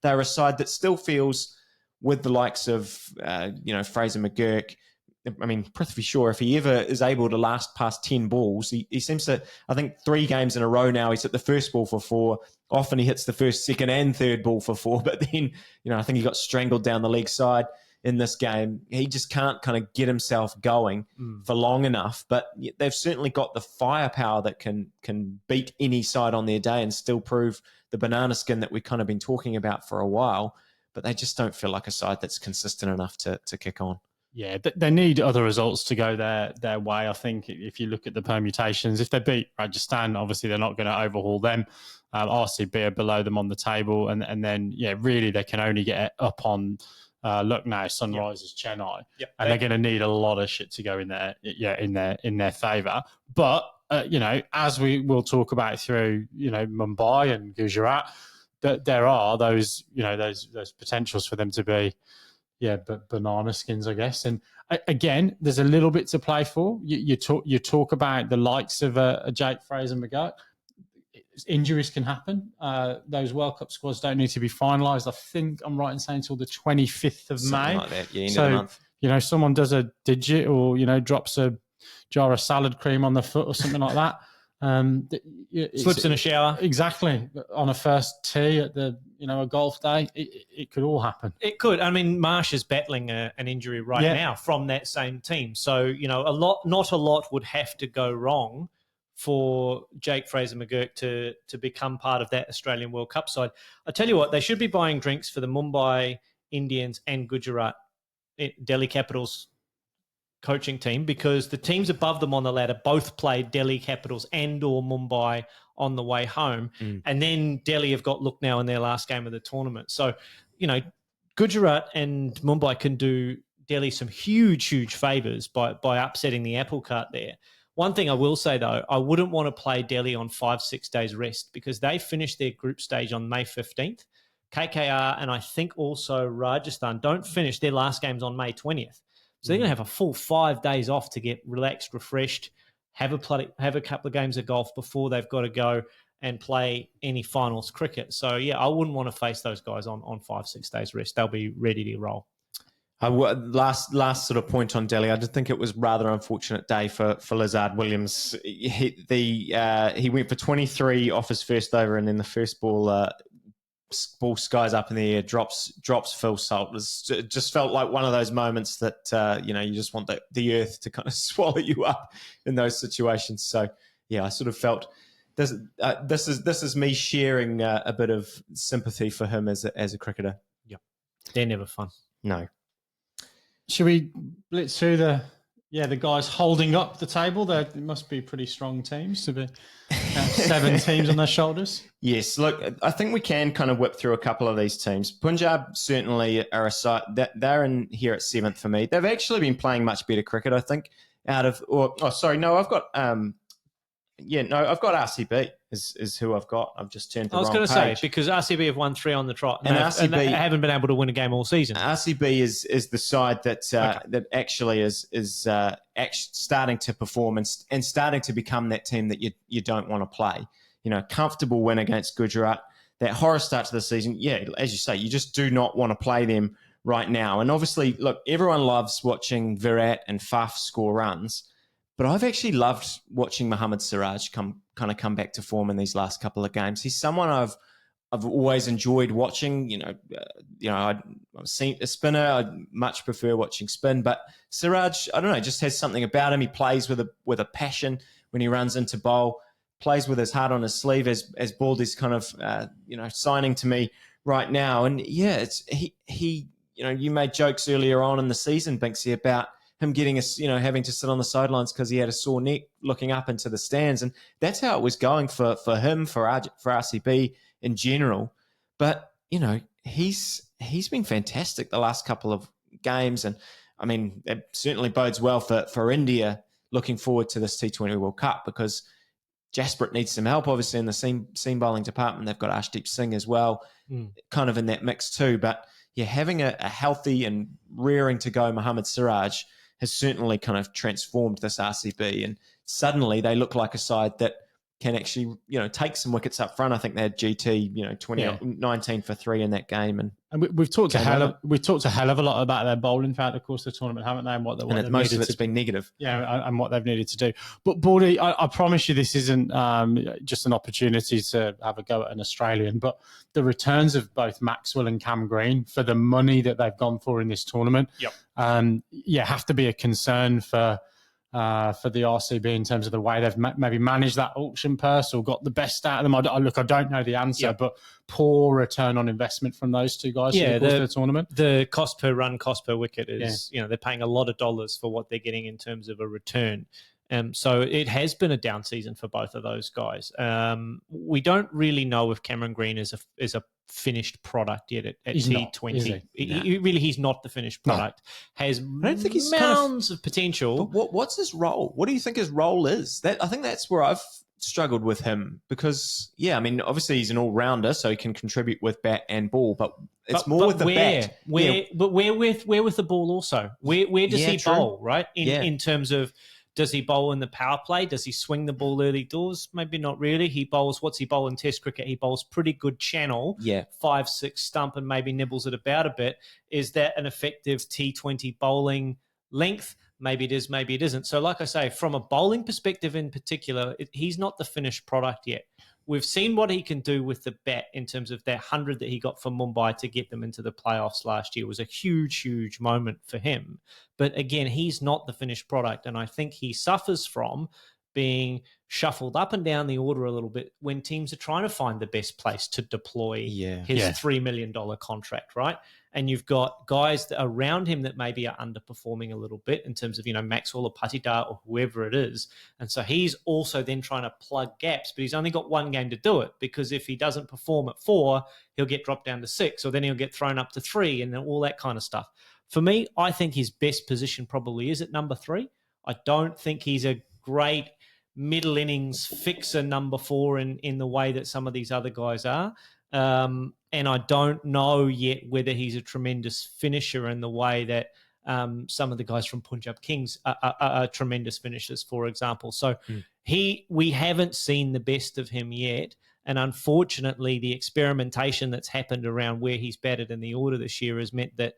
they're a side that still feels with the likes of Fraser McGurk. I mean, Prithvi Shaw, if he ever is able to last past 10 balls, he seems to, I think 3 games in a row now, he's hit the first ball for 4. Often he hits the first, second and third ball for 4. But then, I think he got strangled down the leg side in this game. He just can't kind of get himself going for long enough. But they've certainly got the firepower that can beat any side on their day and still prove the banana skin that we've kind of been talking about for a while. But they just don't feel like a side that's consistent enough to kick on. Yeah, they need other results to go their way. I think if you look at the permutations, if they beat Rajasthan, obviously they're not going to overhaul them. RCB are below them on the table. And then, really they can only get up on Lucknow, Sunrisers, Chennai. Yep. And they're going to need a lot of shit to go in their favour. But, as we will talk about through, Mumbai and Gujarat, that there are those potentials for them to be, but banana skins, I guess. And again, there's a little bit to play for. You talk about the likes of a Jake Fraser McGurk. Injuries can happen. Those World Cup squads don't need to be finalised. I think I'm right in saying until the 25th of May. Like that, end of the month. Someone does a digit or, drops a jar of salad cream on the foot or something like that. Slips in a shower. Exactly. On a first tee at a golf day, it could all happen. It could. I mean, Marsh is battling an injury now from that same team. So, not a lot would have to go wrong for Jake Fraser McGurk to become part of that Australian World Cup side. I tell you what, they should be buying drinks for the Mumbai Indians and Gujarat Delhi Capitals coaching team, because the teams above them on the ladder both played Delhi Capitals and or Mumbai on the way home. And then Delhi have got Lucknow in their last game of the tournament. So, Gujarat and Mumbai can do Delhi some huge, huge favours by upsetting the apple cart there. One thing I will say, though, I wouldn't want to play Delhi on 5-6 days rest because they finished their group stage on May 15th. KKR and I think also Rajasthan don't finish their last games on May 20th. So they're going to have a full 5 days off to get relaxed, refreshed, have a couple of games of golf before they've got to go and play any finals cricket. So, I wouldn't want to face those guys on 5-6 days rest. They'll be ready to roll. Last sort of point on Delhi, I did think it was rather unfortunate day for Lizard Williams. He went for 23 off his first over, and then the first ball skies up in the air, drops Phil Salt. It just felt like one of those moments that you just want the earth to kind of swallow you up in those situations. So I sort of felt this is me sharing a bit of sympathy for him as a cricketer. Yeah, they're never fun. No. Should we blitz through the guys holding up the table? There must be pretty strong teams to be 7 teams on their shoulders. Yes, look, I think we can kind of whip through a couple of these teams. Punjab certainly are a side that they're in here at 7th for me. They've actually been playing much better cricket, I think. out of, I've got I've got RCB is who I've got. I've just turned the wrong page. I was going to say, because RCB have won 3 on the trot, and they haven't been able to win a game all season. RCB is the side that that actually is starting to perform and starting to become that team that you don't want to play. Comfortable win against Gujarat. That horror start to the season, as you say, you just do not want to play them right now. And obviously, look, everyone loves watching Virat and Faf score runs, but I've actually loved watching Mohammed Siraj come back to form in these last couple of games. He's someone I've always enjoyed watching. I've seen a spinner. I much prefer watching spin, but Siraj, I don't know, just has something about him. He plays with a passion when he runs into bowl. Plays with his heart on his sleeve, as Baldy's kind of signing to me right now. And it's he you made jokes earlier on in the season, Binksy, about him getting having to sit on the sidelines because he had a sore neck looking up into the stands, and that's how it was going for him, for RCB in general. But he's been fantastic the last couple of games, and I mean it certainly bodes well for India looking forward to this T20 World Cup, because Jasprit needs some help, obviously, in the seam bowling department. They've got Arshdeep Singh as well, kind of in that mix too. But having a healthy and rearing to go Mohammed Siraj has certainly kind of transformed this RCB. And suddenly they look like a side that can actually, take some wickets up front. I think they had GT, 19 for 3 in that game. And we've talked a hell of a lot about their bowling throughout the course of the tournament, haven't they? And most of it's been negative. Yeah, and what they've needed to do. But Baldy, I promise you, this isn't just an opportunity to have a go at an Australian, but the returns of both Maxwell and Cam Green for the money that they've gone for in this tournament, have to be a concern for the RCB in terms of the way they've maybe managed that auction purse or got the best out of them. I don't know the answer, but poor return on investment from those two guys for the course of the tournament. The cost per run, cost per wicket is, they're paying a lot of dollars for what they're getting in terms of a return. So it has been a down season for both of those guys. We don't really know if Cameron Green is a finished product yet at T20. He's not the finished product. No. Has I don't think he's mounds of potential. But what's his role? What do you think his role is? I think that's where I've struggled with him, because obviously he's an all-rounder, so he can contribute with bat and ball, but more with the bat. But where with the ball also? Where does he bowl, right? In terms of, does he bowl in the power play? Does he swing the ball early doors? What's he bowl in Test cricket? He bowls pretty good channel, 5-6 stump, and maybe nibbles it about a bit. Is that an effective T20 bowling length? Maybe it is, maybe it isn't. So like I say, from a bowling perspective in particular, he's not the finished product yet. We've seen what he can do with the bat in terms of that 100 that he got for Mumbai to get them into the playoffs last year. It was a huge, huge moment for him. But again, he's not the finished product. And I think he suffers from being shuffled up and down the order a little bit when teams are trying to find the best place to deploy his $3 million contract, right? And you've got guys that around him that maybe are underperforming a little bit in terms of, Maxwell or Patidar or whoever it is. And so he's also then trying to plug gaps, but he's only got one game to do it, because if he doesn't perform at 4, he'll get dropped down to 6, or then he'll get thrown up to 3 and all that kind of stuff. For me, I think his best position probably is at number 3. I don't think he's a great middle innings fixer number 4 in the way that some of these other guys are. And I don't know yet whether he's a tremendous finisher in the way that some of the guys from Punjab Kings are tremendous finishers, for example. So we haven't seen the best of him yet. And unfortunately, the experimentation that's happened around where he's batted in the order this year has meant that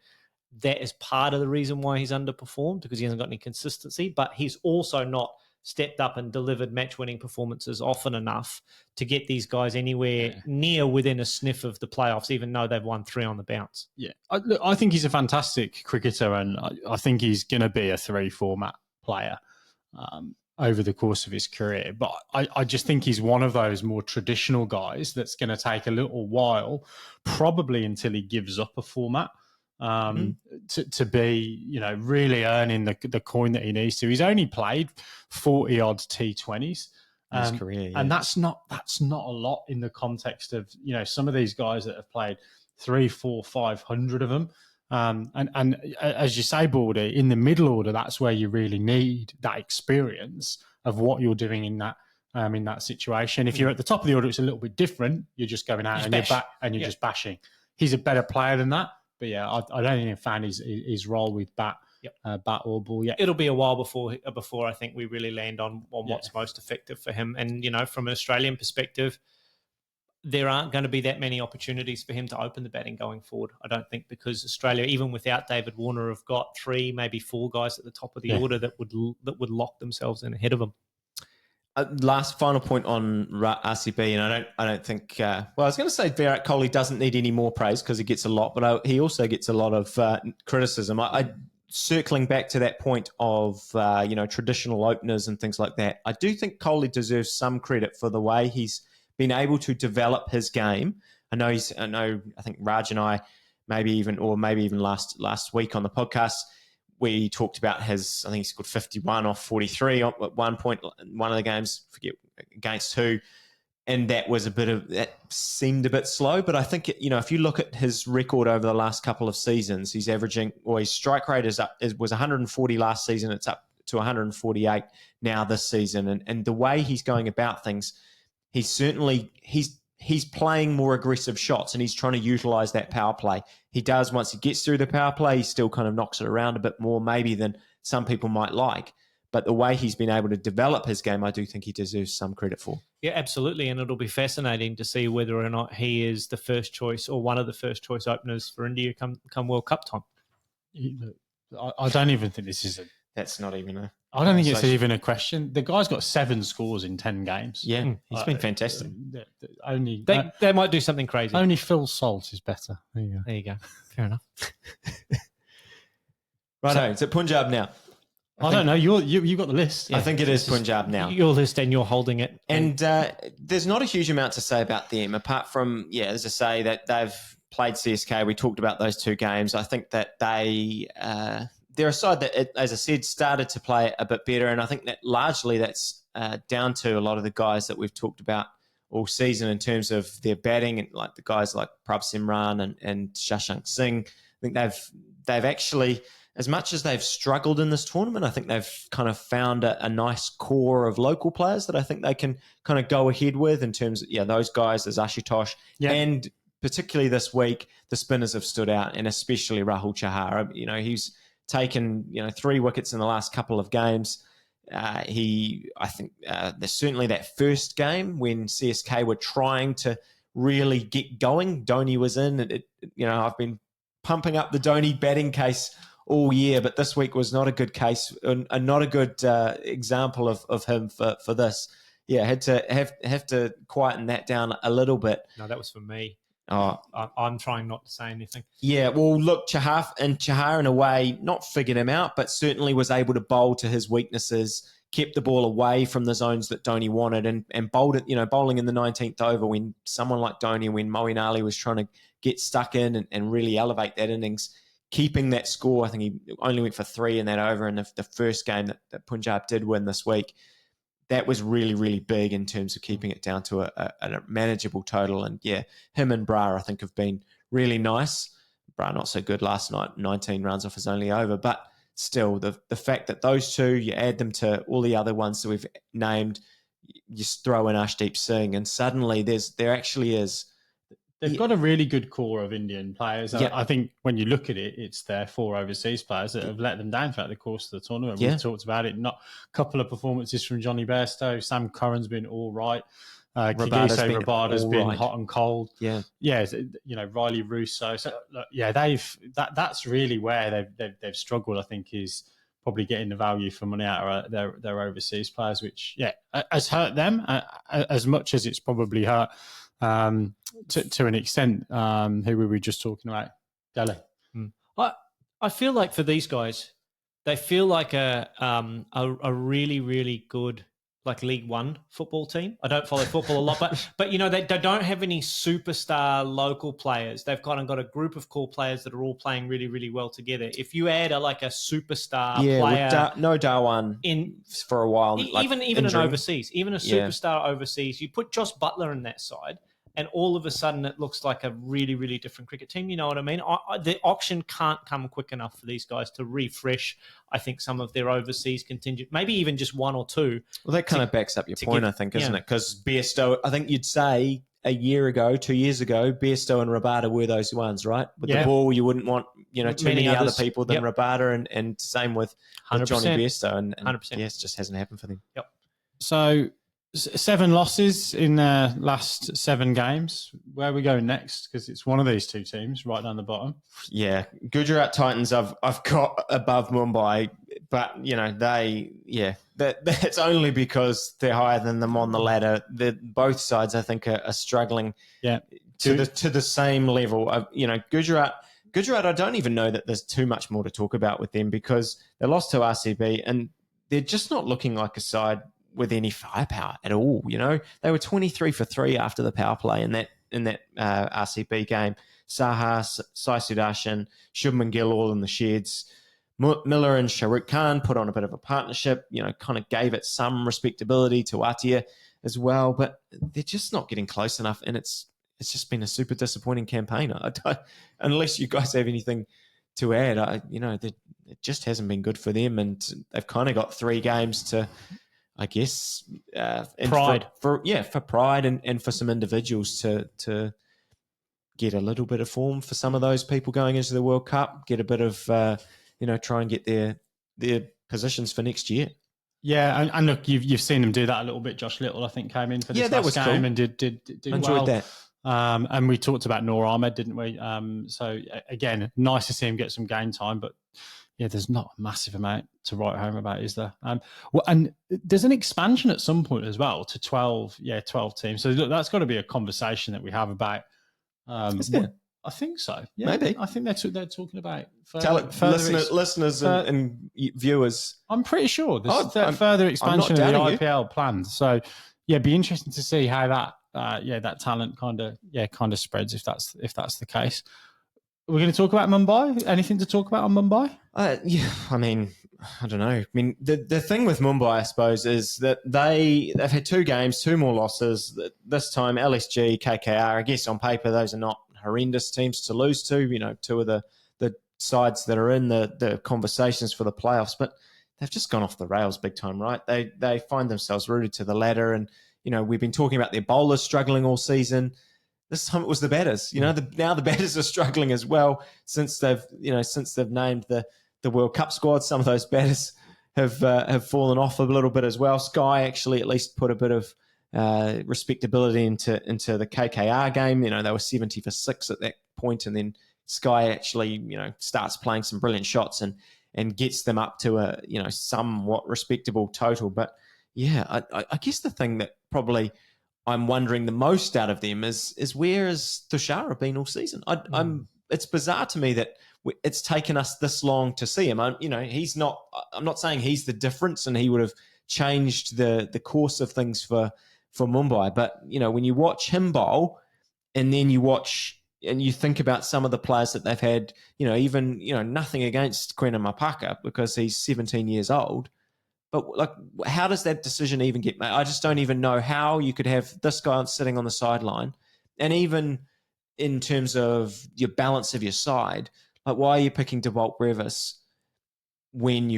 is part of the reason why he's underperformed, because he hasn't got any consistency. But he's also not stepped up and delivered match-winning performances often enough to get these guys anywhere near within a sniff of the playoffs, even though they've won 3 on the bounce. Yeah, I think he's a fantastic cricketer, and I think he's going to be a 3-format player over the course of his career. But I just think he's one of those more traditional guys that's going to take a little while, probably until he gives up a format, to be, really earning the coin that he needs to. He's only played 40 odd T20s in his career, and that's not a lot in the context of some of these guys that have played 300, 400, 500 of them. And as you say, Baldy, in the middle order, that's where you really need that experience of what you're doing in that situation. If you're at the top of the order, it's a little bit different. You're just going out you're just bashing. He's a better player than that. But yeah, I don't think I've found his role with bat or ball yet. It'll be a while before I think we really land on what's most effective for him. And, from an Australian perspective, there aren't going to be that many opportunities for him to open the batting going forward, I don't think, because Australia, even without David Warner, have got 3, maybe 4 guys at the top of the order that would lock themselves in ahead of him. Last final point on RCB, and I don't think. I was going to say Virat Kohli doesn't need any more praise because he gets a lot, but he also gets a lot of criticism. I circling back to that point of traditional openers and things like that. I do think Kohli deserves some credit for the way he's been able to develop his game. I think Raj and I maybe even last week on the podcast, we talked about I think he scored 51 off 43 at one point, one of the games, forget against who, and that seemed a bit slow. But I think, if you look at his record over the last couple of seasons, he's averaging, his strike rate was 140 last season, it's up to 148 now this season. And the way he's going about things, he's playing more aggressive shots and he's trying to utilize that power play. He does, once he gets through the power play, he still kind of knocks it around a bit more maybe than some people might like. But the way he's been able to develop his game, I do think he deserves some credit for. Yeah, absolutely. And it'll be fascinating to see whether or not he is the first choice or one of the first choice openers for India come World Cup time. I don't even think this is That's not even a... I don't think it's even a question. The guy's got 7 scores in 10 games. Yeah, he's been fantastic. They might do something crazy. Only Phil Salt is better. There you go. Fair enough. Right, it's at Punjab now. I don't know. You got the list. Yeah, I think it is Punjab now. Your list and you're holding it. And there's not a huge amount to say about them, apart from, as I say, that they've played CSK. We talked about those 2 games. I think that they're a side that, as I said, started to play a bit better. And I think that largely that's down to a lot of the guys that we've talked about all season in terms of their batting, and like the guys like Prabh Simran and Shashank Singh. I think they've actually, as much as they've struggled in this tournament, I think they've kind of found a nice core of local players that I think they can kind of go ahead with in terms of, those guys, there's Ashutosh. Yeah. And particularly this week, the spinners have stood out, and especially Rahul Chahar. He's taken 3 wickets in the last couple of games. I think there's certainly that first game when CSK were trying to really get going. Dhoni was in. I've been pumping up the Dhoni batting case all year, but this week was not a good case and not a good example of him for this. Yeah, had to have to quieten that down a little bit. No, that was for me. Oh, I'm trying not to say anything. Yeah, well, look, Chahar in a way not figured him out, but certainly was able to bowl to his weaknesses, kept the ball away from the zones that Dhoni wanted, and bowled it. Bowling in the 19th over when someone like Dhoni, when Moeen Ali was trying to get stuck in and really elevate that innings, keeping that score. I think he only went for 3 in that over in the first game that Punjab did win this week. That was really, really big in terms of keeping it down to a manageable total. And him and Brar, I think, have been really nice. Brar not so good last night, 19 runs off his only over. But still, the fact that those 2, you add them to all the other ones that we've named, you just throw in Arshdeep Singh, and suddenly there actually is... They've got a really good core of Indian players. Yeah. I think when you look at it, it's their 4 overseas players that have let them down throughout the course of the tournament. We've talked about it. Not a couple of performances from Johnny Bairstow. Sam Curran's been all right. Rabada's been hot and cold. Yeah. Riley Russo. So that's really where they've struggled. I think is probably getting the value for money out of their overseas players, which has hurt them as much as it's probably hurt. To an extent, who were we just talking about? Delhi. I feel like for these guys, they feel like a really, really good like League One football team. I don't follow football a lot, but they don't have any superstar local players. They've kind of got a group of core players that are all playing really, really well together. If you add a superstar player, no Dhawan in for a while, even an overseas, even a superstar overseas, you put Josh Butler in that side, and all of a sudden it looks like a really, really different cricket team. You know what I mean? The auction can't come quick enough for these guys to refresh, I think, some of their overseas contingent, maybe even just one or two. Well, that kind of backs up your point, I think, isn't it? Because Bairstow, I think you'd say 2 years ago, Bairstow and Rabada were those ones, right? With the ball, you wouldn't want, too many other people than Rabada, and same with Johnny Bairstow. And 100%. Yes, it just hasn't happened for them. Yep. So 7 losses in their last 7 games. Where are we going next? Because it's one of these two teams right down the bottom. Yeah, Gujarat Titans I've got above Mumbai, but that's only because they're higher than them on the ladder. Both sides, I think, are struggling to the same level. Gujarat, I don't even know that there's too much more to talk about with them, because they lost to RCB and they're just not looking like a side with any firepower at all. They were 23 for 3 after the power play in that RCB game. Saha, Sai Sudarshan, Shubman Gill all in the sheds. Miller and Shahrukh Khan put on a bit of a partnership, kind of gave it some respectability to Atia as well, but they're just not getting close enough, and it's just been a super disappointing campaign. Unless you guys have anything to add, it just hasn't been good for them, and they've kind of got 3 games to, I guess, pride. For pride and for some individuals to get a little bit of form for some of those people going into the World Cup, get a bit of, try and get their positions for next year. Yeah, and look, you've seen them do that a little bit. Josh Little, I think, came in for this last game cool. And did enjoyed well. That. And we talked about Noor Ahmed, didn't we? So again, nice to see him get some game time, but there's not a massive amount to write home about, is there? And there's an expansion at some point as well to 12 teams. So look, that's got to be a conversation that we have about. Is there? I think so. Yeah, maybe. I think they're talking about listeners and viewers. I'm pretty sure there's further expansion of the IPL planned. So it'd be interesting to see how that talent kind of spreads if that's the case. We're going to talk about Mumbai. Anything to talk about on Mumbai? I don't know. I mean, the thing with Mumbai, I suppose, is that they've had 2 games, 2 more losses. This time, LSG, KKR. I guess on paper, those are not horrendous teams to lose to. 2 of the sides that are in the conversations for the playoffs, but they've just gone off the rails big time, right? They find themselves rooted to the ladder, and we've been talking about their bowlers struggling all season. This time it was the batters. Now the batters are struggling as well since they've named the World Cup squad. Some of those batters have fallen off a little bit as well. Sky actually at least put a bit of respectability into the KKR game. They were 70 for 6 at that point, and then Sky actually starts playing some brilliant shots and gets them up to a somewhat respectable total. But I guess the thing that probably I'm wondering the most out of them is where has Thushara been all season? It's bizarre to me that it's taken us this long to see him. He's not. I'm not saying he's the difference, and he would have changed the course of things for Mumbai. But when you watch him bowl, and then you watch and you think about some of the players that they've had, even nothing against Quena Mapaka because he's 17 years old. But how does that decision even get made? I just don't even know how you could have this guy sitting on the sideline, and even in terms of your balance of your side, why are you picking DeWalt Brevis when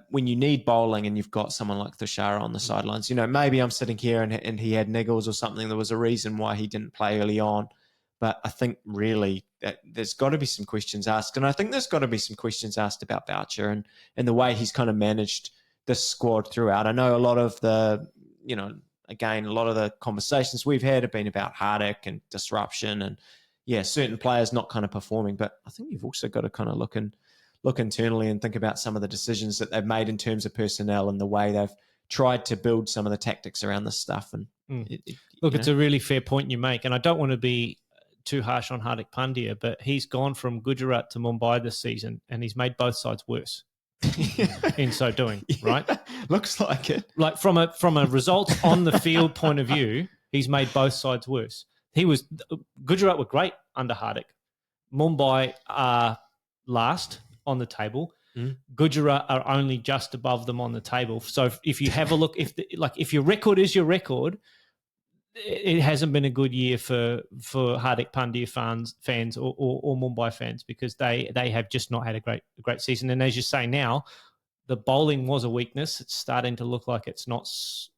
when you need bowling and you've got someone like Thushara on the sidelines? Maybe I'm sitting here and he had niggles or something. There was a reason why he didn't play early on, but I think really that there's got to be some questions asked, and I think there's got to be some questions asked about Boucher and the way he's kind of managed this squad throughout. I know a lot of the conversations we've had have been about Hardik and disruption and certain players not kind of performing. But I think you've also got to kind of look internally and think about some of the decisions that they've made in terms of personnel and the way they've tried to build some of the tactics around this stuff. And it's a really fair point you make. And I don't want to be too harsh on Hardik Pandya, but he's gone from Gujarat to Mumbai this season and he's made both sides worse. In so doing, right? Looks like it. From a results on the field point of view, he's made both sides worse. Gujarat were great under Hardik. Mumbai are last on the table. Gujarat are only just above them on the table. So if you have a look, if your record is your record, it hasn't been a good year for Hardik Pandya fans or Mumbai fans, because they have just not had a great season. And as you say now, the bowling was a weakness. It's starting to look like it's not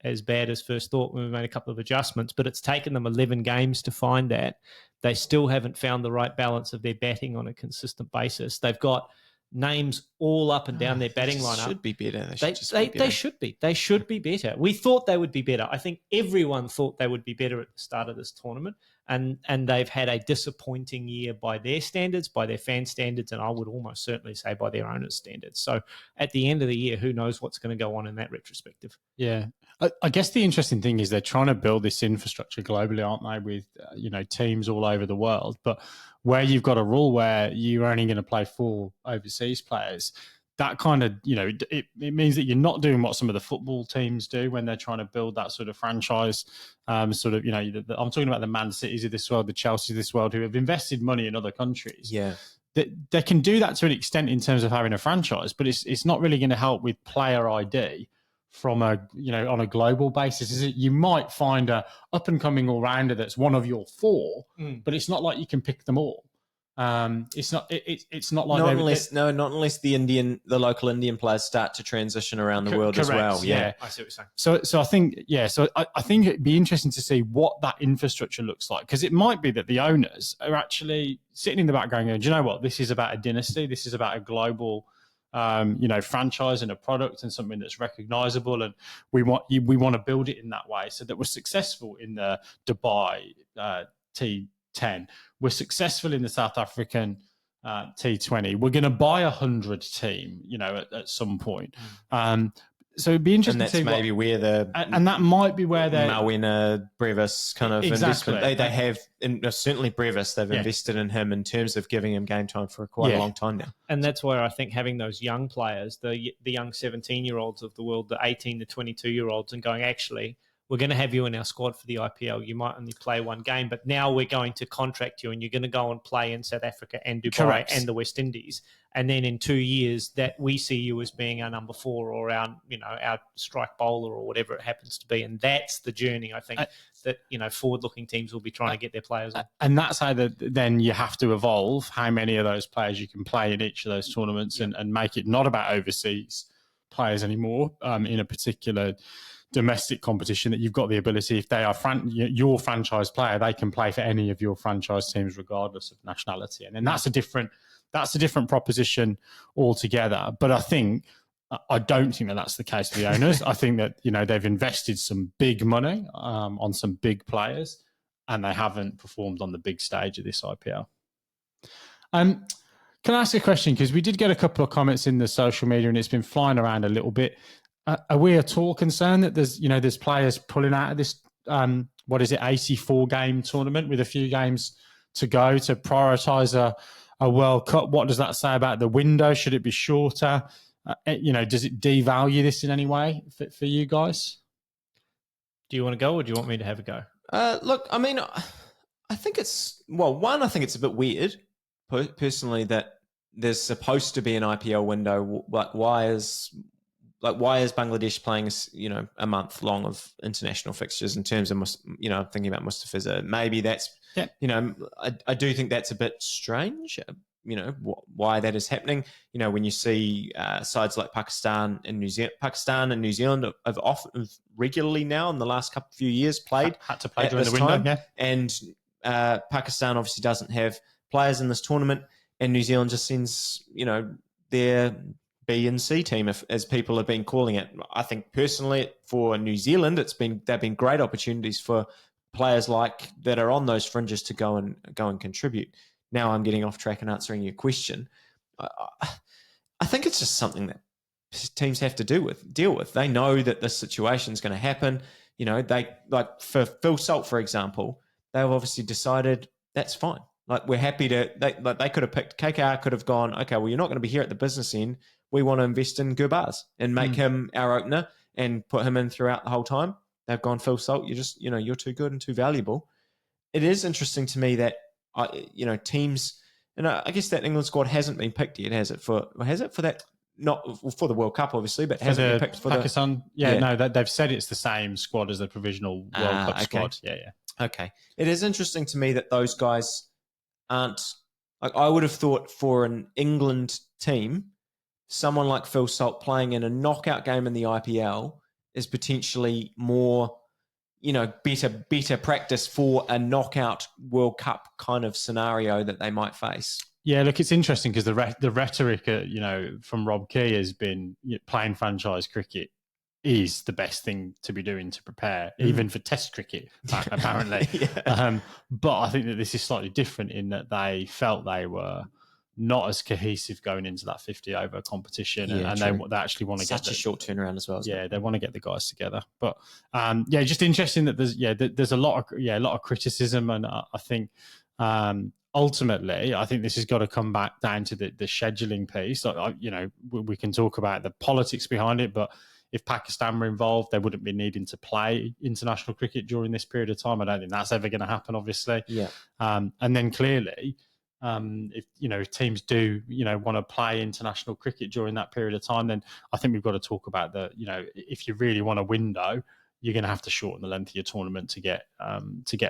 as bad as first thought when we made a couple of adjustments, but it's taken them 11 games to find that. They still haven't found the right balance of their batting on a consistent basis. They've got names all up and down their batting lineup. Should be better. They should be better. We thought they would be better. I think everyone thought they would be better at the start of this tournament, and they've had a disappointing year by their standards, by their fan standards, and I would almost certainly say by their owners' standards. So at the end of the year, who knows what's going to go on in that retrospective? Yeah. I guess the interesting thing is they're trying to build this infrastructure globally, aren't they, with teams all over the world. But where you've got a rule where you're only going to play 4 overseas players, that kind of, it means that you're not doing what some of the football teams do when they're trying to build that sort of franchise. I'm talking about the Man Cities of this world, the Chelseas of this world, who have invested money in other countries. Yeah. They can do that to an extent in terms of having a franchise, but it's not really going to help with player ID from on a global basis. Is it? You might find a up and coming all rounder that's one of your 4, but it's not like you can pick them all. It's not like not unless the local Indian players start to transition around the world as well. Yeah, I see what you're saying. So I think it'd be interesting to see what that infrastructure looks like, because it might be that the owners are actually sitting in the background going, do you know what? This is about a dynasty. This is about a global franchise and a product and something that's recognizable, and we want to build it in that way so that we're successful in the Dubai T10, we're successful in the South African T20, we're going to buy 100 team at some point. So it'd be interesting to see maybe where that might be where they're Malwina, Brevis kind of investment. They have, certainly Brevis, they've invested in him in terms of giving him game time for quite a long time now. And that's where I think having those young players, the young 17-year-olds of the world, the 18 to 22-year-olds, and going, actually, we're going to have you in our squad for the IPL. You might only play one game, but now we're going to contract you and you're going to go and play in South Africa and Dubai and the West Indies. And then in 2 years that we see you as being our number 4 or our strike bowler or whatever it happens to be. And that's the journey, I think, that forward-looking teams will be trying to get their players on. And that's how then you have to evolve how many of those players you can play in each of those tournaments and make it not about overseas players anymore in a particular domestic competition, that you've got the ability, if they are your franchise player, they can play for any of your franchise teams regardless of nationality. And then that's a different proposition altogether. But I don't think that that's the case for the owners. I think that they've invested some big money on some big players, and they haven't performed on the big stage of this IPL. Can I ask a question? Because we did get a couple of comments in the social media, and it's been flying around a little bit. Are we at all concerned that there's players pulling out of this 84 game tournament with a few games to go to prioritise a World Cup? What does that say about the window? Should it be shorter? Does it devalue this in any way for you guys? Do you want to go, or do you want me to have a go? Look, I mean, I think it's a bit weird, personally, that there's supposed to be an IPL window. Why is Bangladesh playing, a month long of international fixtures in terms of, thinking about Mustafizur? Maybe that's, I do think that's a bit strange, why that is happening. When you see sides like Pakistan and New Zealand have often regularly now in the last few years had to play during the window. Yeah. And Pakistan obviously doesn't have players in this tournament, and New Zealand just sends, their B and C team, as people have been calling it. I think personally for New Zealand, they've been great opportunities for players that are on those fringes to go and contribute. Now I'm getting off track and answering your question. I think it's just something that teams have to deal with. They know that this situation is going to happen. They, for Phil Salt, for example, they've obviously decided that's fine. We're happy to. They could have picked KKR. Could have gone, okay, well, you're not going to be here at the business end. We want to invest in Gurbaz and make him our opener and put him in throughout the whole time. They've gone, Phil Salt, you're too good and too valuable. It is interesting to me that teams, and I guess that England squad hasn't been picked yet, has it for that not for the World Cup, obviously, but hasn't been picked for Pakistan. No, they've said it's the same squad as the provisional World Cup squad. Yeah. Okay. It is interesting to me that those guys aren't. Like, I would have thought for an England team, someone like Phil Salt playing in a knockout game in the IPL is potentially more, better practice for a knockout World Cup kind of scenario that they might face. Yeah, look, it's interesting because the rhetoric, from Rob Key has been playing franchise cricket is the best thing to be doing to prepare, even for Test cricket, apparently. But I think that this is slightly different in that they felt they were not as cohesive going into that 50-over competition, and they actually want to get such a short turnaround as well. They want to get the guys together. But just interesting that there's a lot of criticism, and I think. Ultimately, I think this has got to come back down to the scheduling piece. We can talk about the politics behind it, but if Pakistan were involved, they wouldn't be needing to play international cricket during this period of time. I don't think that's ever going to happen, obviously. And then clearly, if teams do want to play international cricket during that period of time, then I think we've got to talk about if you really want a window, you're going to have to shorten the length of your tournament to get a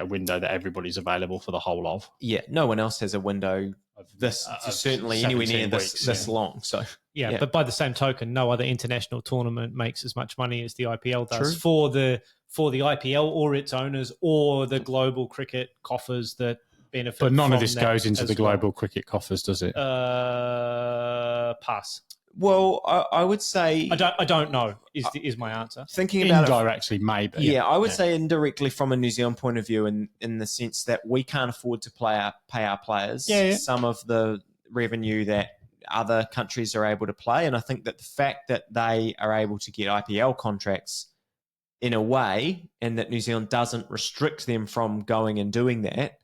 window that everybody's available for the whole of. Yeah, no one else has a window of this, certainly anywhere near this long. So but by the same token, no other international tournament makes as much money as the IPL does for the IPL or its owners or the global cricket coffers that benefit. But none of this goes into the global cricket coffers, does it? Well, Pass. I would say I don't know is my answer. Thinking about indirectly, maybe. Yeah, I would say indirectly from a New Zealand point of view, in the sense that we can't afford to pay our players some of the revenue that other countries are able to play, and I think that the fact that they are able to get IPL contracts in a way, and that New Zealand doesn't restrict them from going and doing that,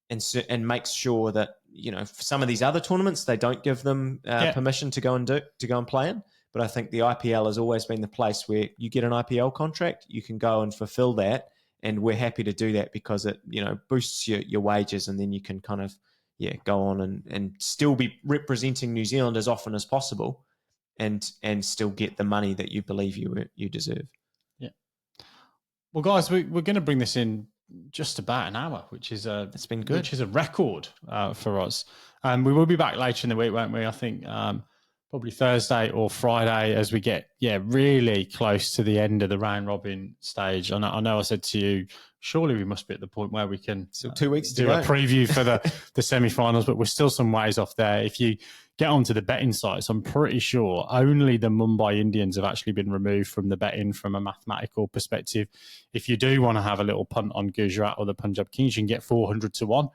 and makes sure that. For some of these other tournaments, they don't give them permission to go and play in. But I think the IPL has always been the place where you get an IPL contract, you can go and fulfill that, and we're happy to do that because it boosts your wages, and then you can kind of go on and still be representing New Zealand as often as possible, and still get the money that you believe you deserve. Yeah. Well, guys, we're going to bring this in just about an hour, which is it's been good. Which is a record for us. We will be back later in the week, won't we? I think probably Thursday or Friday as we get really close to the end of the round robin stage. I know I said to you, surely we must be at the point where we can 2 weeks do a preview for the semi-finals, but we're still some ways off there. If you get onto the betting sites, I'm pretty sure only the Mumbai Indians have actually been removed from the betting from a mathematical perspective. If you do want to have a little punt on Gujarat or the Punjab Kings, you can get 400 to 1.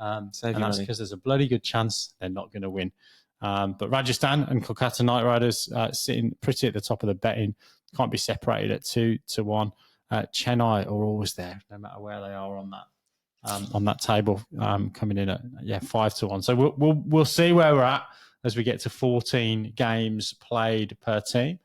And that's because there's a bloody good chance they're not going to win. But Rajasthan and Kolkata Knight Riders sitting pretty at the top of the betting, can't be separated at 2 to 1. Chennai are always there, no matter where they are on that table, coming in at 5 to 1. So we'll see where we're at as we get to 14 games played per team.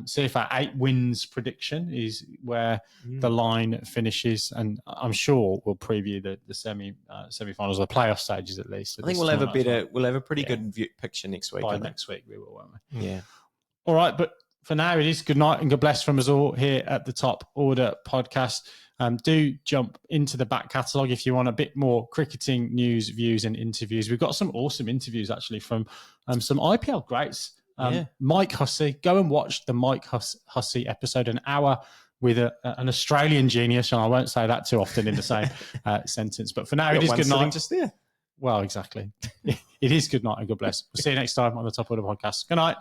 See if our 8 wins prediction is where the line finishes, and I'm sure we'll preview the semi-finals, the playoff stages at least. I think we'll have a pretty good picture next week. By next week we will, won't we? Yeah. All right, but for now it is good night and God bless from us all here at the Top Order podcast. Do jump into the back catalogue if you want a bit more cricketing news, views and interviews. We've got some awesome interviews actually from some IPL greats. Mike Hussey, go and watch the Mike Hussey episode, an hour with an Australian genius, and I won't say that too often in the same sentence. But for now, it is good night. Just there. Well, exactly. It is good night and God bless. We'll see you next time on the Top Order podcast. Good night.